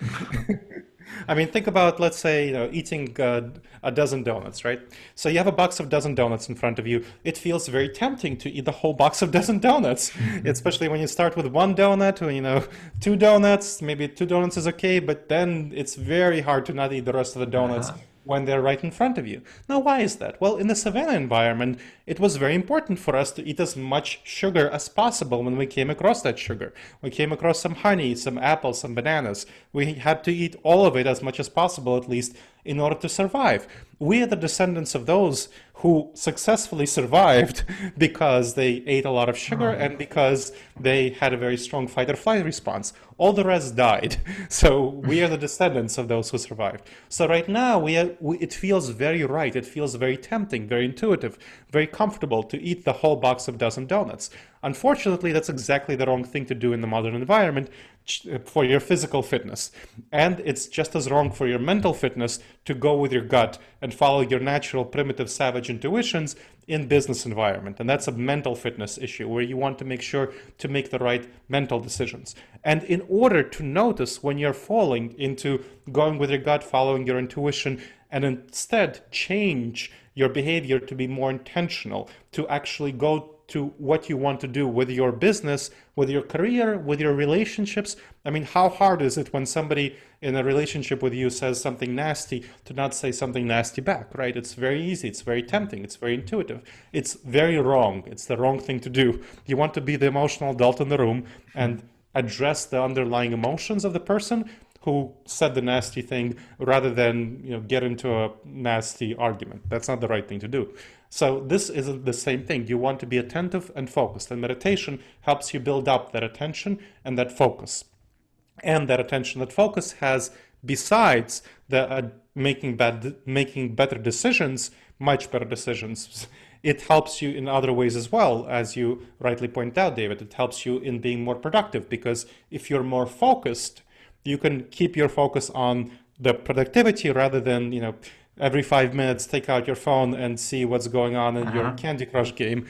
I mean, think about, let's say, eating a dozen donuts, right? So you have a box of dozen donuts in front of you. It feels very tempting to eat the whole box of dozen donuts, especially when you start with one donut or, two donuts. Maybe two donuts is okay, but then it's very hard to not eat the rest of the donuts Uh-huh. when they're right in front of you. Now, why is that? Well, in the savannah environment, it was very important for us to eat as much sugar as possible when we came across that sugar. We came across some honey, some apples, some bananas. We had to eat all of it as much as possible, at least, in order to survive. We are the descendants of those who successfully survived because they ate a lot of sugar and because they had a very strong fight or flight response. All the rest died. So we are the descendants of those who survived. So right now, it feels very right. It feels very tempting, very intuitive, very comfortable to eat the whole box of dozen donuts. Unfortunately, that's exactly the wrong thing to do in the modern environment for your physical fitness. And it's just as wrong for your mental fitness to go with your gut and follow your natural, primitive, savage intuitions in business environment. And that's a mental fitness issue where you want to make sure to make the right mental decisions. And in order to notice when you're falling into going with your gut, following your intuition, and instead change your behavior to be more intentional, to actually go to what you want to do with your business, with your career, with your relationships. I mean, how hard is it when somebody in a relationship with you says something nasty to not say something nasty back, right? It's very easy. It's very tempting. It's very intuitive. It's very wrong. It's the wrong thing to do. You want to be the emotional adult in the room and address the underlying emotions of the person who said the nasty thing rather than get into a nasty argument. That's not the right thing to do. So this isn't the same thing. You want to be attentive and focused, and meditation helps you build up that attention and that focus. And that attention, that focus has, besides the making better decisions, much better decisions. It helps you in other ways as well, as you rightly point out, David. It helps you in being more productive because if you're more focused, you can keep your focus on the productivity rather than, every 5 minutes take out your phone and see what's going on in your Uh-huh. Candy Crush game.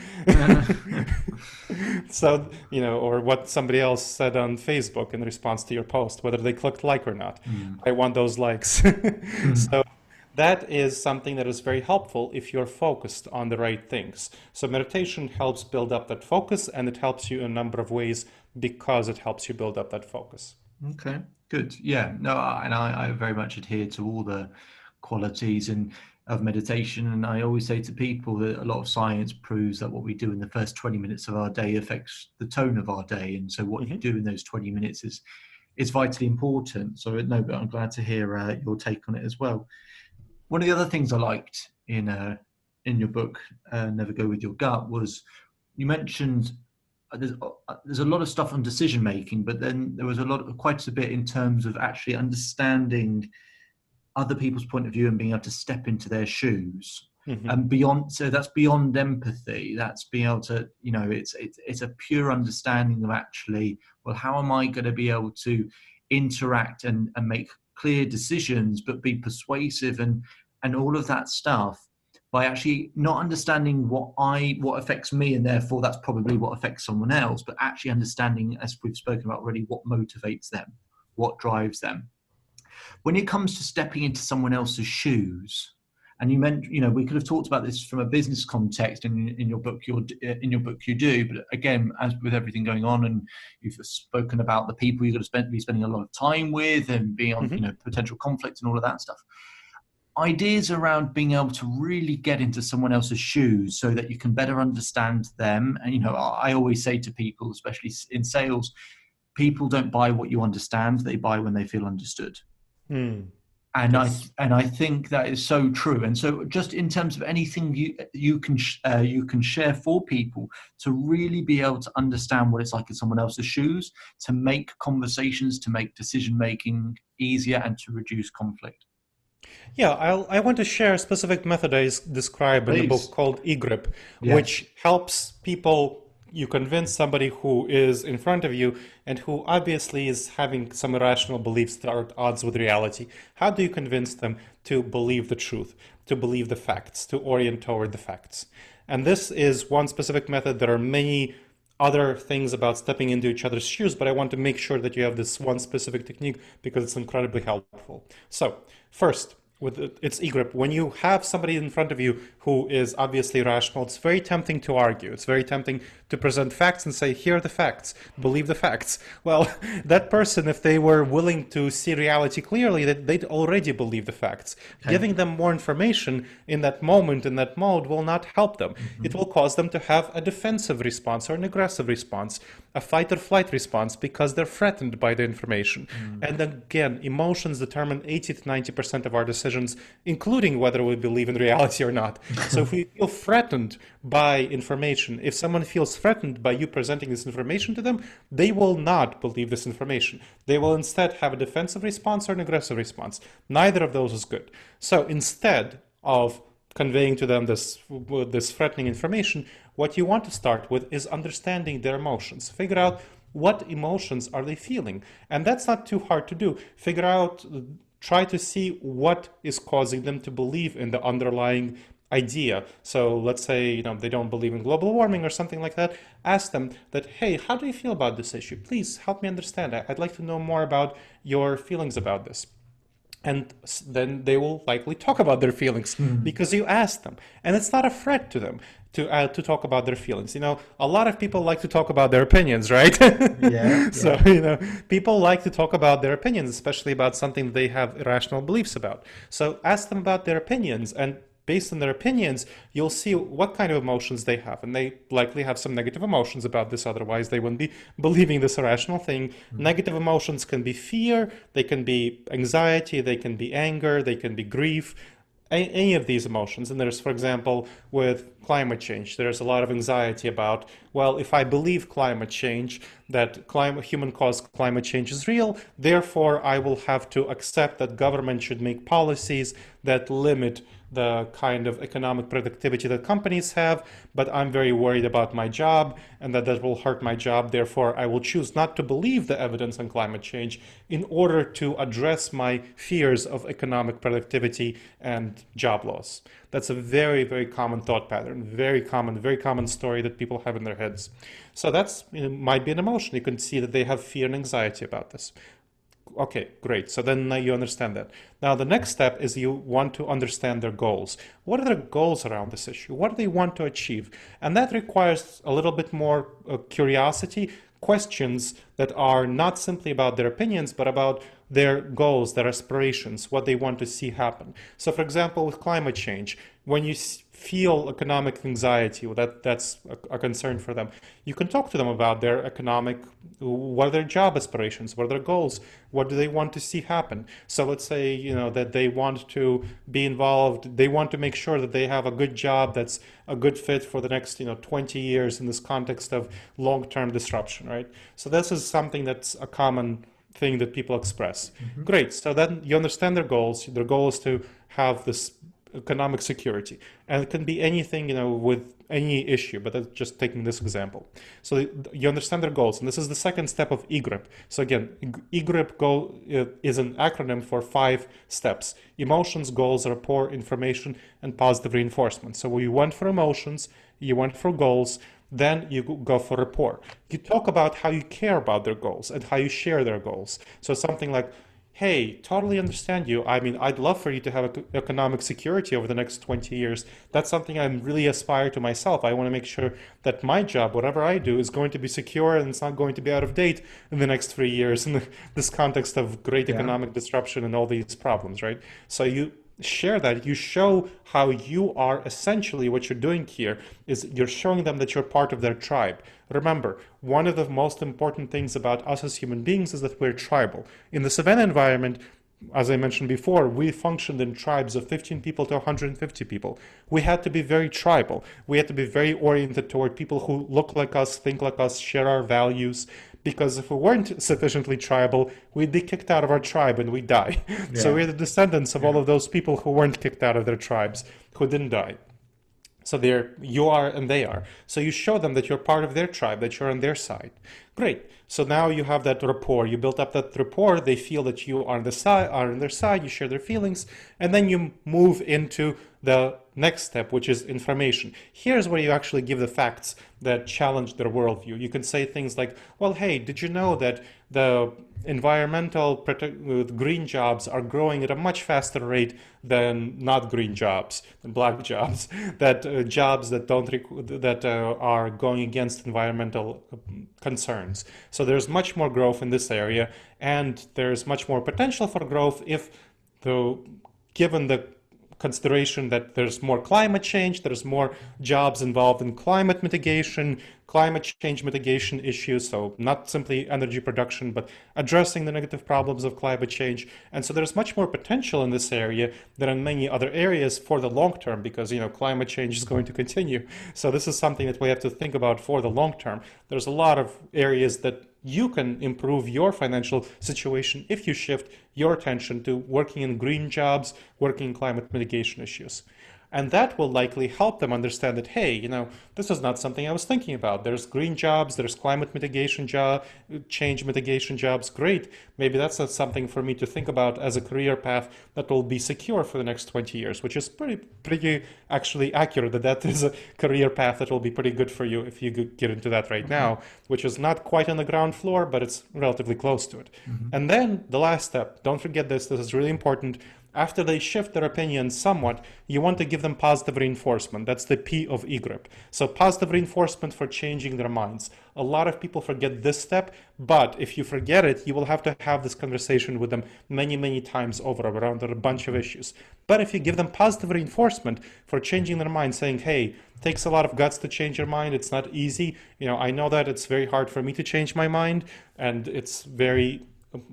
So, or what somebody else said on Facebook in response to your post, whether they clicked like or not. Mm. I want those likes. So that is something that is very helpful if you're focused on the right things. So meditation helps build up that focus, and it helps you in a number of ways because it helps you build up that focus. Okay, good. Yeah, no, I very much adhere to all the qualities and of meditation. And I always say to people that a lot of science proves that what we do in the first 20 minutes of our day affects the tone of our day. And so what you Mhm. do in those 20 minutes is vitally important. So no, but I'm glad to hear your take on it as well. One of the other things I liked in your book, Never Go With Your Gut, was you mentioned there's a lot of stuff on decision making, but then there was quite a bit in terms of actually understanding other people's point of view and being able to step into their shoes Mhm. and beyond. So that's beyond empathy. That's being able to, it's a pure understanding of actually, well, how am I going to be able to interact and make clear decisions, but be persuasive and all of that stuff by actually not understanding what affects me and therefore that's probably what affects someone else, but actually understanding, as we've spoken about already, what motivates them, what drives them. When it comes to stepping into someone else's shoes, and you meant, we could have talked about this from a business context in your book. In your book, you do, but again, as with everything going on, and you've spoken about the people you're going to be spending a lot of time with, and being on, Mhm. potential conflict and all of that stuff. ideas around being able to really get into someone else's shoes so that you can better understand them. And, I always say to people, especially in sales, people don't buy what you understand, they buy when they feel understood. Hmm. And Yes. I think that is so true. And so, just in terms of anything you can share for people to really be able to understand what it's like in someone else's shoes, to make conversations, to make decision making easier, and to reduce conflict. Yeah, I want to share a specific method I describe in the book Please. called eGrip, Yes. which helps people, you convince somebody who is in front of you and who obviously is having some irrational beliefs that are at odds with reality. How do you convince them to believe the truth, to believe the facts, to orient toward the facts? And this is one specific method. There are many other things about stepping into each other's shoes, but I want to make sure that you have this one specific technique because it's incredibly helpful. So, first, with its eGrip, when you have somebody in front of you who is obviously rational, it's very tempting to argue. It's very tempting to present facts and say, here are the facts, believe the facts. Well, that person, if they were willing to see reality clearly, that they'd already believe the facts. Okay. Giving them more information in that moment, in that mode, will not help them. It will cause them to have a defensive response or an aggressive response, a fight or flight response, because they're threatened by the information. And again, emotions determine 80 to 90% of our decisions, including whether we believe in reality or not. So if we feel threatened by information, if someone feels threatened by you presenting this information to them, they will not believe this information. They will instead have a defensive response or an aggressive response. Neither of those is good. So instead of conveying to them this threatening information, what you want to start with is understanding their emotions. Figure out what emotions are they feeling, and that's not too hard to do. Figure out, try to see what is causing them to believe in the underlying idea. So let's say they don't believe in global warming or something like that. Ask them that, hey, how do you feel about this issue? Please help me understand. I'd like to know more about your feelings about this. And then they will likely talk about their feelings Hmm. because you asked them, and it's not a threat to them to talk about their feelings. A lot of people like to talk about their opinions, right? Yeah, So yeah. people like to talk about their opinions, especially about something they have irrational beliefs about. So ask them about their opinions, and based on their opinions, you'll see what kind of emotions they have. And they likely have some negative emotions about this, otherwise, they wouldn't be believing this irrational thing. Negative emotions can be fear, they can be anxiety, they can be anger, they can be grief. Any of these emotions. And there's, for example, with climate change, there's a lot of anxiety about, well, if I believe climate change, that human-caused climate change is real, therefore I will have to accept that government should make policies that limit the kind of economic productivity that companies have, but I'm very worried about my job and that will hurt my job. Therefore, I will choose not to believe the evidence on climate change in order to address my fears of economic productivity and job loss. That's a very, very common thought pattern, very common story that people have in their heads. So that's might be an emotion. You can see that they have fear and anxiety about this. Okay, great. So then you understand that. Now, the next step is you want to understand their goals. What are their goals around this issue? What do they want to achieve? And that requires a little bit more curiosity, questions that are not simply about their opinions, but about their goals, their aspirations, what they want to see happen. So, for example, with climate change, when you feel economic anxiety, that's a concern for them, you can talk to them about their economic, what are their job aspirations, what are their goals, what do they want to see happen. So let's say that they want to be involved, they want to make sure that they have a good job that's a good fit for the next 20 years in this context of long-term disruption, right? So this is something that's a common thing that people express. Hmm. Great. So then you understand their goals. Their goal is to have this economic security, and it can be anything, with any issue. But that's just taking this example. So you understand their goals, and this is the second step of eGrip. So again, eGrip goal is an acronym for 5 steps: emotions, goals, rapport, information, and positive reinforcement. So you went for emotions, you went for goals, then you go for rapport. You talk about how you care about their goals and how you share their goals. So something like, hey, totally understand you. I mean, I'd love for you to have economic security over the next 20 years. That's something I really aspire to myself. I want to make sure that my job, whatever I do, is going to be secure and it's not going to be out of date in the next 3 years in this context of great Yeah. economic disruption and all these problems, right? So you share that, you show how you are essentially what you're doing here is you're showing them that you're part of their tribe. Remember, one of the most important things about us as human beings is that we're tribal. In the savanna environment, as I mentioned before, we functioned in tribes of 15 people to 150 people. We had to be very tribal. We had to be very oriented toward people who look like us, think like us, share our values. Because if we weren't sufficiently tribal, we'd be kicked out of our tribe and we'd die. So Yeah. we're the descendants of all of those people who weren't kicked out of their tribes, who didn't die. So you are and they are. So you show them that you're part of their tribe, that you're on their side. Great. So now you have that rapport. You built up that rapport. They feel that you are on their side. You share their feelings, and then you move into the next step, which is information. Here's where you actually give the facts that challenge their worldview. You can say things like, "Well, hey, did you know that the environmental green jobs are growing at a much faster rate than not green jobs, than black jobs, that jobs that don't that are going against environmental concerns. So there's much more growth in this area, and there's much more potential for growth if the given the consideration that there's more climate change, there's more jobs involved in climate mitigation, climate change mitigation issues, so not simply energy production, but addressing the negative problems of climate change. And so there's much more potential in this area than in many other areas for the long term, because climate change is going to continue. So this is something that we have to think about for the long term. There's a lot of areas that you can improve your financial situation if you shift your attention to working in green jobs, working in climate mitigation issues. And that will likely help them understand that, hey, this is not something I was thinking about. There's green jobs, there's climate mitigation change mitigation jobs. Great. Maybe that's not something for me to think about as a career path that will be secure for the next 20 years, which is pretty actually accurate that is a career path that will be pretty good for you if you get into that right now, which is not quite on the ground floor, but it's relatively close to it. And then the last step, don't forget this is really important. After they shift their opinion somewhat, you want to give them positive reinforcement. That's the P of eGrip. So positive reinforcement for changing their minds. A lot of people forget this step, but if you forget it, you will have to have this conversation with them many, many times over around a bunch of issues. But if you give them positive reinforcement for changing their mind, saying, hey, it takes a lot of guts to change your mind. It's not easy. I know that it's very hard for me to change my mind, and it's very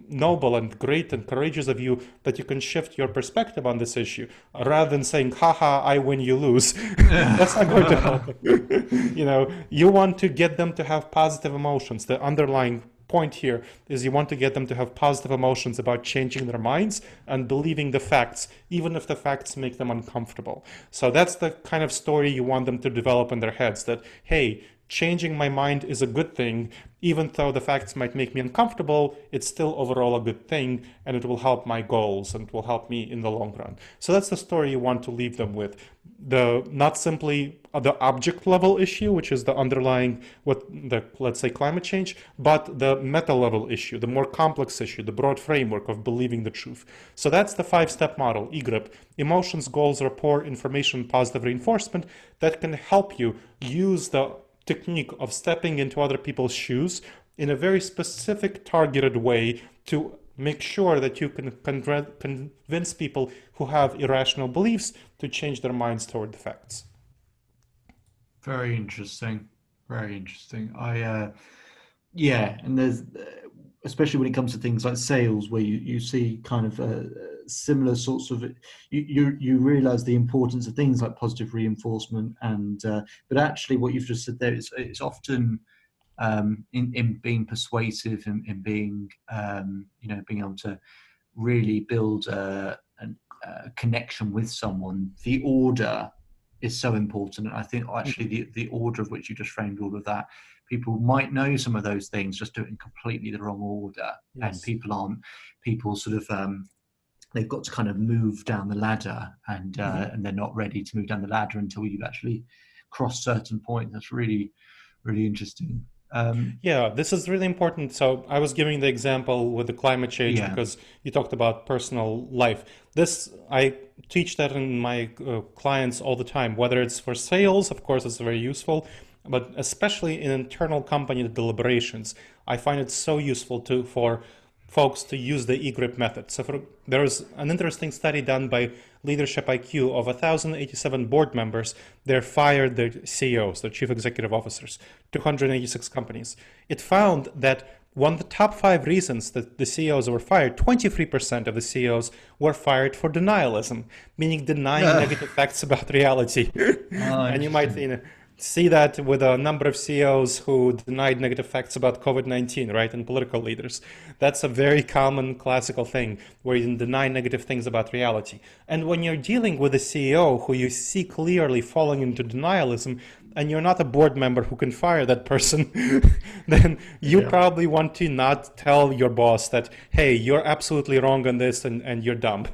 noble and great and courageous of you that you can shift your perspective on this issue rather than saying, haha, I win, you lose. That's not going to help. You want to get them to have positive emotions. The underlying point here is you want to get them to have positive emotions about changing their minds and believing the facts, even if the facts make them uncomfortable. So that's the kind of story you want them to develop in their heads, that, hey, changing my mind is a good thing. Even though the facts might make me uncomfortable, it's still overall a good thing, and it will help my goals and it will help me in the long run. So that's the story you want to leave them with. Not simply the object level issue, which is the underlying, let's say climate change, but the meta level issue, the more complex issue, the broad framework of believing the truth. So that's the 5-step model, eGrip: emotions, goals, rapport, information, positive reinforcement, that can help you use the technique of stepping into other people's shoes in a very specific, targeted way to make sure that you can convince people who have irrational beliefs to change their minds toward the facts. Very interesting. Very interesting. And there's especially when it comes to things like sales, where you see kind of similar sorts of you realize the importance of things like positive reinforcement, and but actually what you've just said there, it's often in being persuasive and in being being able to really build a connection with someone. The order is so important, and I think actually the order of which you just framed all of that, people might know some of those things, just do it in completely the wrong order. Yes. And people sort of they've got to kind of move down the ladder, and they're not ready to move down the ladder until you've actually crossed certain points. That's really, really interesting. Yeah, this is really important. So I was giving the example with the climate change because you talked about personal life. I teach that in my clients all the time, whether it's for sales, of course, it's very useful, but especially in internal company deliberations. I find it so useful for folks to use the eGrip method. So there was an interesting study done by Leadership IQ of 1,087 board members. They fired their CEOs, their chief executive officers, 286 companies. It found that one of the top 5 reasons that the CEOs were fired, 23% of the CEOs were fired for denialism, meaning denying negative facts about reality. And you might see that with a number of CEOs who denied negative facts about COVID-19, right, and political leaders. That's a very common classical thing where you deny negative things about reality. And when you're dealing with a CEO who you see clearly falling into denialism, and you're not a board member who can fire that person, then you probably want to not tell your boss that, hey, you're absolutely wrong on this and you're dumb.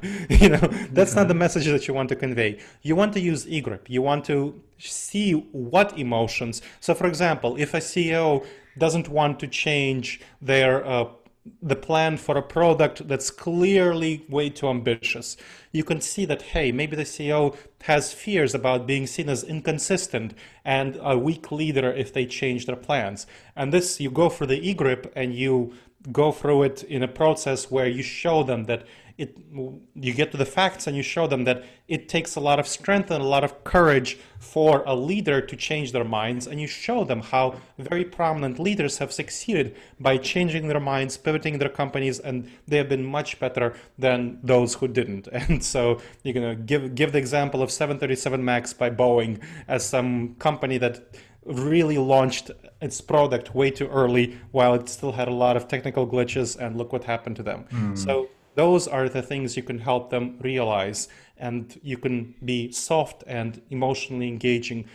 That's not the message that you want to convey. You want to use eGrip. You want to see what emotions. So, for example, if a CEO doesn't want to change the plan for a product that's clearly way too ambitious, you can see that, hey, maybe the CEO has fears about being seen as inconsistent and a weak leader if they change their plans. And this, you go for the eGrip and you go through it in a process where you show them that you get to the facts and you show them that it takes a lot of strength and a lot of courage for a leader to change their minds, and you show them how very prominent leaders have succeeded by changing their minds, pivoting their companies, and they have been much better than those who didn't. And so you're going to give the example of 737 MAX by Boeing as some company that really launched its product way too early while it still had a lot of technical glitches, and look what happened to them. So those are the things you can help them realize, and you can be soft and emotionally engaging,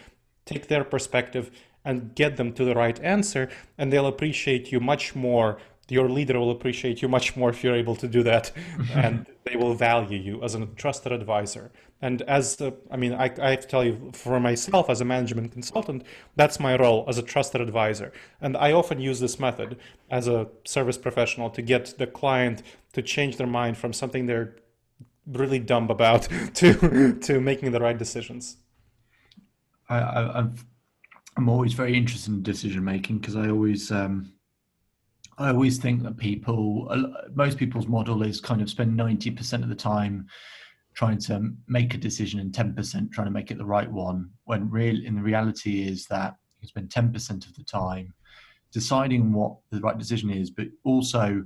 take their perspective and get them to the right answer, and they'll appreciate you much more. Your leader will appreciate you much more if you're able to do that, and they will value you as a trusted advisor. And I have to tell you, for myself as a management consultant, that's my role as a trusted advisor. And I often use this method as a service professional to get the client to change their mind from something they're really dumb about to making the right decisions. I'm always very interested in decision making because I always think that most people's model is kind of spend 90% of the time trying to make a decision and 10% trying to make it the right one, when in the reality is that you spend 10% of the time deciding what the right decision is, but also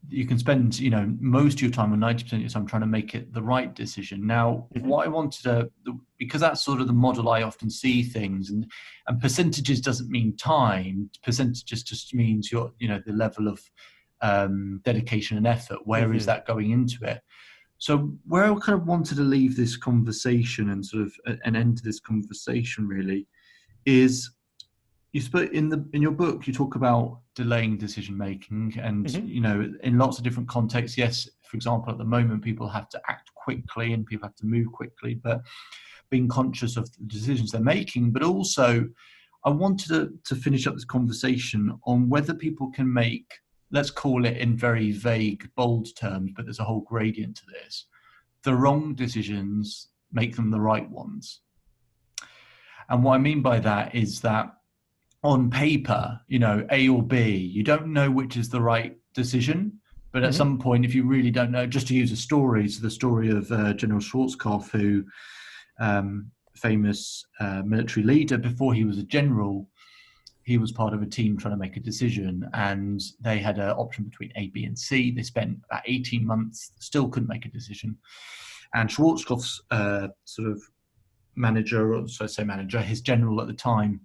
you can spend most of your time or 90% of your time trying to make it the right decision. Now, what I wanted to, because that's sort of the model I often see things, and percentages doesn't mean time. Percentages just means the level of dedication and effort. Where is that going into it? So where I kind of wanted to leave this conversation and sort of an end to this conversation really is, you spoke in your book, you talk about delaying decision making, and in lots of different contexts. Yes, for example, at the moment people have to act quickly and people have to move quickly, but being conscious of the decisions they're making. But also I wanted to finish up this conversation on whether people can make, let's call it in very vague, bold terms, but there's a whole gradient to this, the wrong decisions make them the right ones. And what I mean by that is that on paper, A or B, you don't know which is the right decision. But at some point, if you really don't know, just to use a story, so the story of General Schwarzkopf, who famous military leader, before he was a general, he was part of a team trying to make a decision, and they had an option between A, B, and C. They spent about 18 months, still couldn't make a decision. And Schwarzkopf's sort of manager, or so I say manager, his general at the time,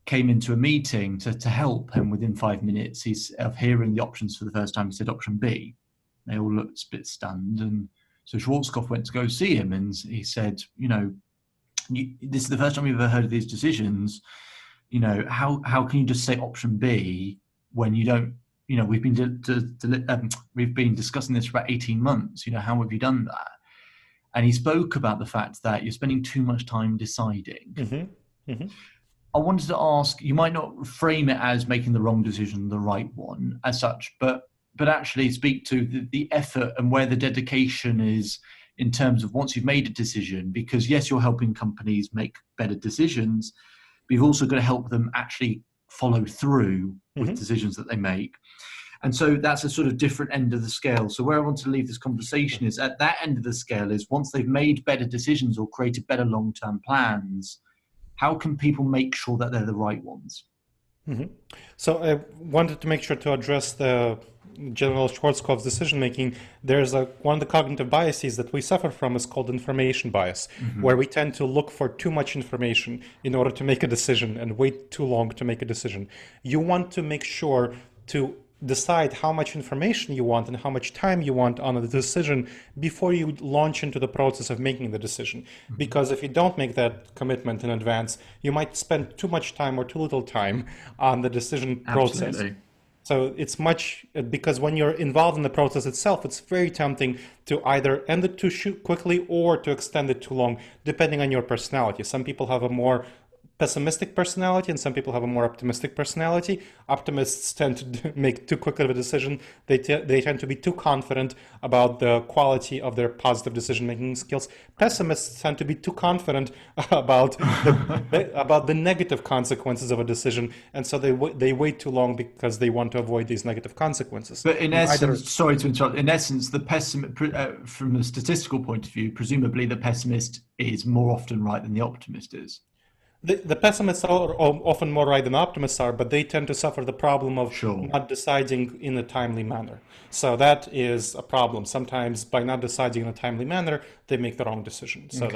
came into a meeting to help, and within 5 minutes of hearing the options for the first time, he said option B. They all looked a bit stunned, and so Schwarzkopf went to go see him, and he said, this is the first time we've ever heard of these decisions. How can you just say option B when you don't? We've been discussing this for about 18 months. How have you done that? And he spoke about the fact that you're spending too much time deciding. I wanted to ask, you might not frame it as making the wrong decision the right one as such, but actually speak to the effort and where the dedication is in terms of once you've made a decision, because yes, you're helping companies make better decisions, but you've also got to help them actually follow through with decisions that they make. And so that's a sort of different end of the scale. So where I want to leave this conversation is at that end of the scale is once they've made better decisions or created better long-term plans, how can people make sure that they're the right ones? Mm-hmm. So I wanted to make sure to address the General Schwarzkopf's decision making. There's one of the cognitive biases that we suffer from is called information bias, where we tend to look for too much information in order to make a decision and wait too long to make a decision. You want to make sure to decide how much information you want and how much time you want on the decision before you launch into the process of making the decision. Because if you don't make that commitment in advance, you might spend too much time or too little time on the decision process. Absolutely. So it's because when you're involved in the process itself, it's very tempting to either end it too quickly or to extend it too long, depending on your personality. Some people have a more pessimistic personality and some people have a more optimistic personality. Optimists tend to make too quick of a decision. They tend to be too confident about the quality of their positive decision-making skills. Pessimists tend to be too confident about the negative consequences of a decision, and so they wait too long because they want to avoid these negative consequences. But in essence, sorry to interrupt, in essence, the from a statistical point of view, presumably the pessimist is more often right than the optimist is. The pessimists are often more right than optimists are, but they tend to suffer the problem of not deciding in a timely manner. So that is a problem. Sometimes by not deciding in a timely manner, they make the wrong decision. So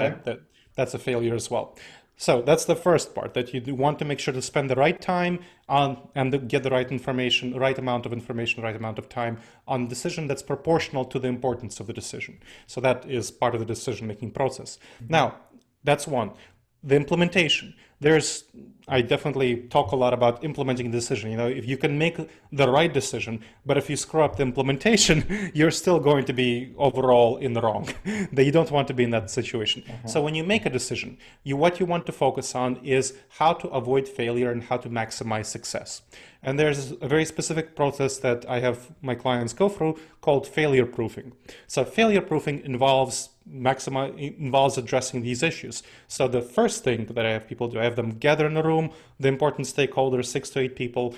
that's a failure as well. So that's the first part, that you want to make sure to spend the right time on and get the right information, right amount of information, right amount of time on a decision that's proportional to the importance of the decision. So that is part of the decision-making process. Now, that's one. The implementation. I definitely talk a lot about implementing the decision. If you can make the right decision, but if you screw up the implementation, you're still going to be overall in the wrong. That you don't want to be in that situation. So when you make a decision, what you want to focus on is how to avoid failure and how to maximize success. And there's a very specific process that I have my clients go through called failure proofing. So failure proofing involves addressing these issues. So the first thing that I have people do, I have them gather in a room, the important stakeholders, 6 to 8 people,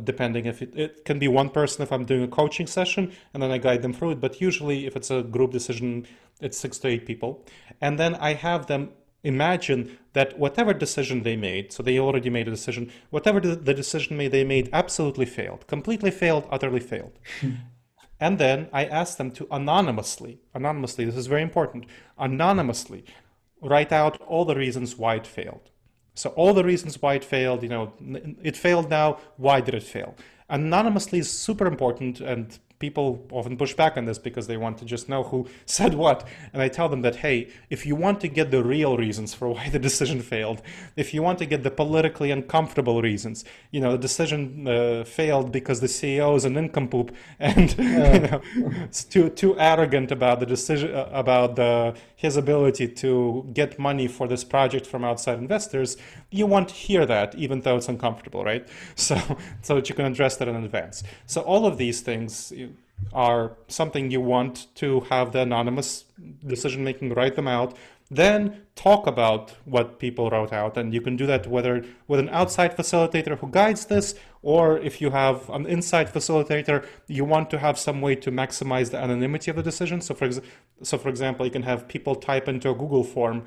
depending if it can be one person if I'm doing a coaching session, and then I guide them through it. But usually if it's a group decision, it's 6 to 8 people. And then I have them imagine that whatever decision they made, so they already made a decision, whatever the decision they made absolutely failed, completely failed, utterly failed. And then I ask them to anonymously, this is very important, anonymously write out all the reasons why it failed. So all the reasons why it failed, it failed now, why did it fail? Anonymously is super important, and people often push back on this because they want to just know who said what. And I tell them that, hey, if you want to get the real reasons for why the decision failed, if you want to get the politically uncomfortable reasons, the decision failed because the CEO is an nincompoop and it's too arrogant about the decision, about his ability to get money for this project from outside investors, you want to hear that, even though it's uncomfortable, right? So that you can address that in advance. So all of these things are something you want to have the anonymous decision-making write them out, then talk about what people wrote out. And you can do that whether with an outside facilitator who guides this, or if you have an inside facilitator, you want to have some way to maximize the anonymity of the decision. So for example, you can have people type into a Google form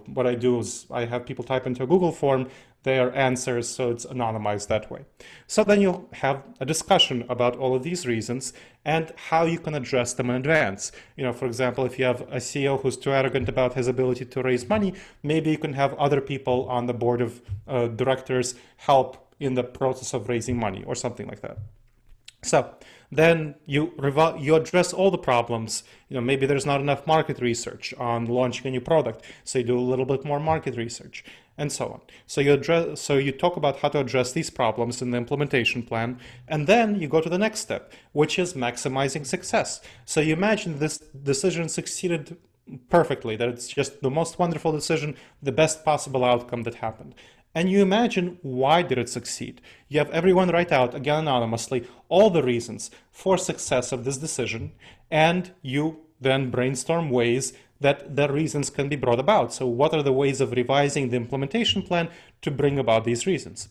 what I do is I have people type into a Google form their answers, so it's anonymized that way. So then you'll have a discussion about all of these reasons and how you can address them in advance. For example, if you have a CEO who's too arrogant about his ability to raise money, maybe you can have other people on the board of directors help in the process of raising money or something like that. So then you address all the problems. Maybe there's not enough market research on launching a new product, so you do a little bit more market research, and so on. So you talk about how to address these problems in the implementation plan, and then you go to the next step, which is maximizing success. So you imagine this decision succeeded perfectly, that it's just the most wonderful decision, the best possible outcome that happened. And you imagine, why did it succeed? You have everyone write out, again anonymously, all the reasons for success of this decision, and you then brainstorm ways that the reasons can be brought about. So what are the ways of revising the implementation plan to bring about these reasons?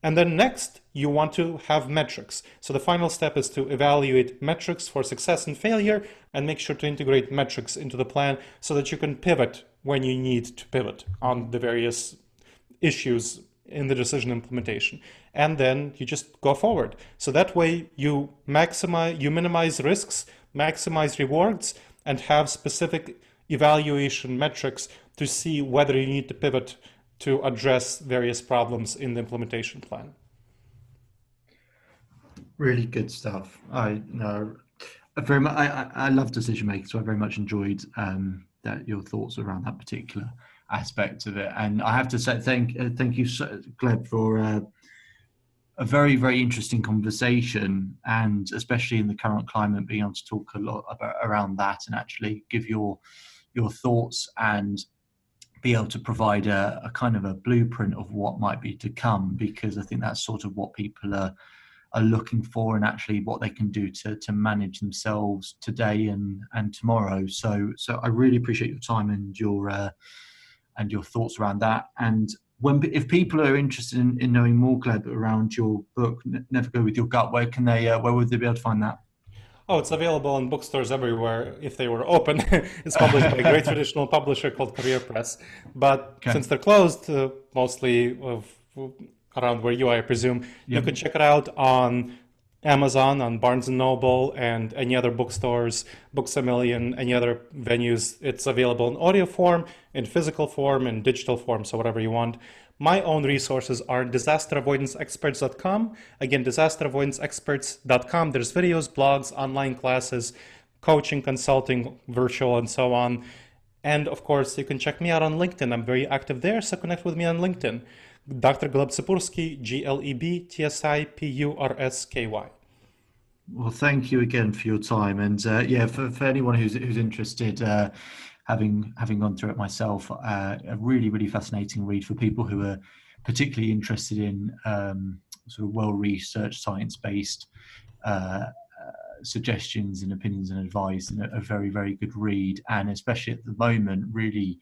And then next, you want to have metrics. So the final step is to evaluate metrics for success and failure and make sure to integrate metrics into the plan so that you can pivot when you need to pivot on the various issues in the decision implementation. And then you just go forward. So that way you minimize risks, maximize rewards, and have specific evaluation metrics to see whether you need to pivot to address various problems in the implementation plan. Really good stuff. I know very much. I love decision making, so I very much enjoyed that your thoughts around that particular aspect of it. And I have to say thank you, Gleb, for a very, very interesting conversation, and especially in the current climate, being able to talk a lot about around that and actually give your thoughts and be able to provide a kind of a blueprint of what might be to come, because I think that's sort of what people are looking for, and actually what they can do to manage themselves today and tomorrow. So I really appreciate your time and your thoughts around that. And if people are interested in knowing more, Gleb, around your book, Never Go With Your Gut, where would they be able to find that? Oh, it's available in bookstores everywhere if they were open. It's published by a great traditional publisher called Career Press. But Okay. since they're closed, mostly around where you are, I presume, you can check it out on Amazon, on Barnes & Noble, and any other bookstores, Books A Million, any other venues. It's available in audio form, in physical form, in digital form, so whatever you want. My own resources are disasteravoidanceexperts.com. Again, disasteravoidanceexperts.com. There's videos, blogs, online classes, coaching, consulting, virtual, and so on. And of course, you can check me out on LinkedIn. I'm very active there, so connect with me on LinkedIn. Dr. Gleb Tsipursky, GLEBTSIPURSKY. Well, thank you again for your time, and for anyone who's interested, having gone through it myself, a really, really fascinating read for people who are particularly interested in sort of well-researched, science-based suggestions and opinions and advice, and a very, very good read, and especially at the moment, really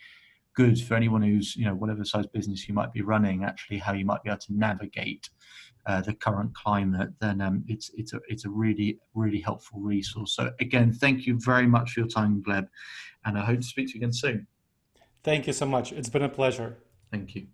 good for anyone who's, whatever size business you might be running, actually how you might be able to navigate the current climate. Then it's a really, really helpful resource. So again, thank you very much for your time, Gleb, and I hope to speak to you again soon. Thank you so much. It's been a pleasure. Thank you.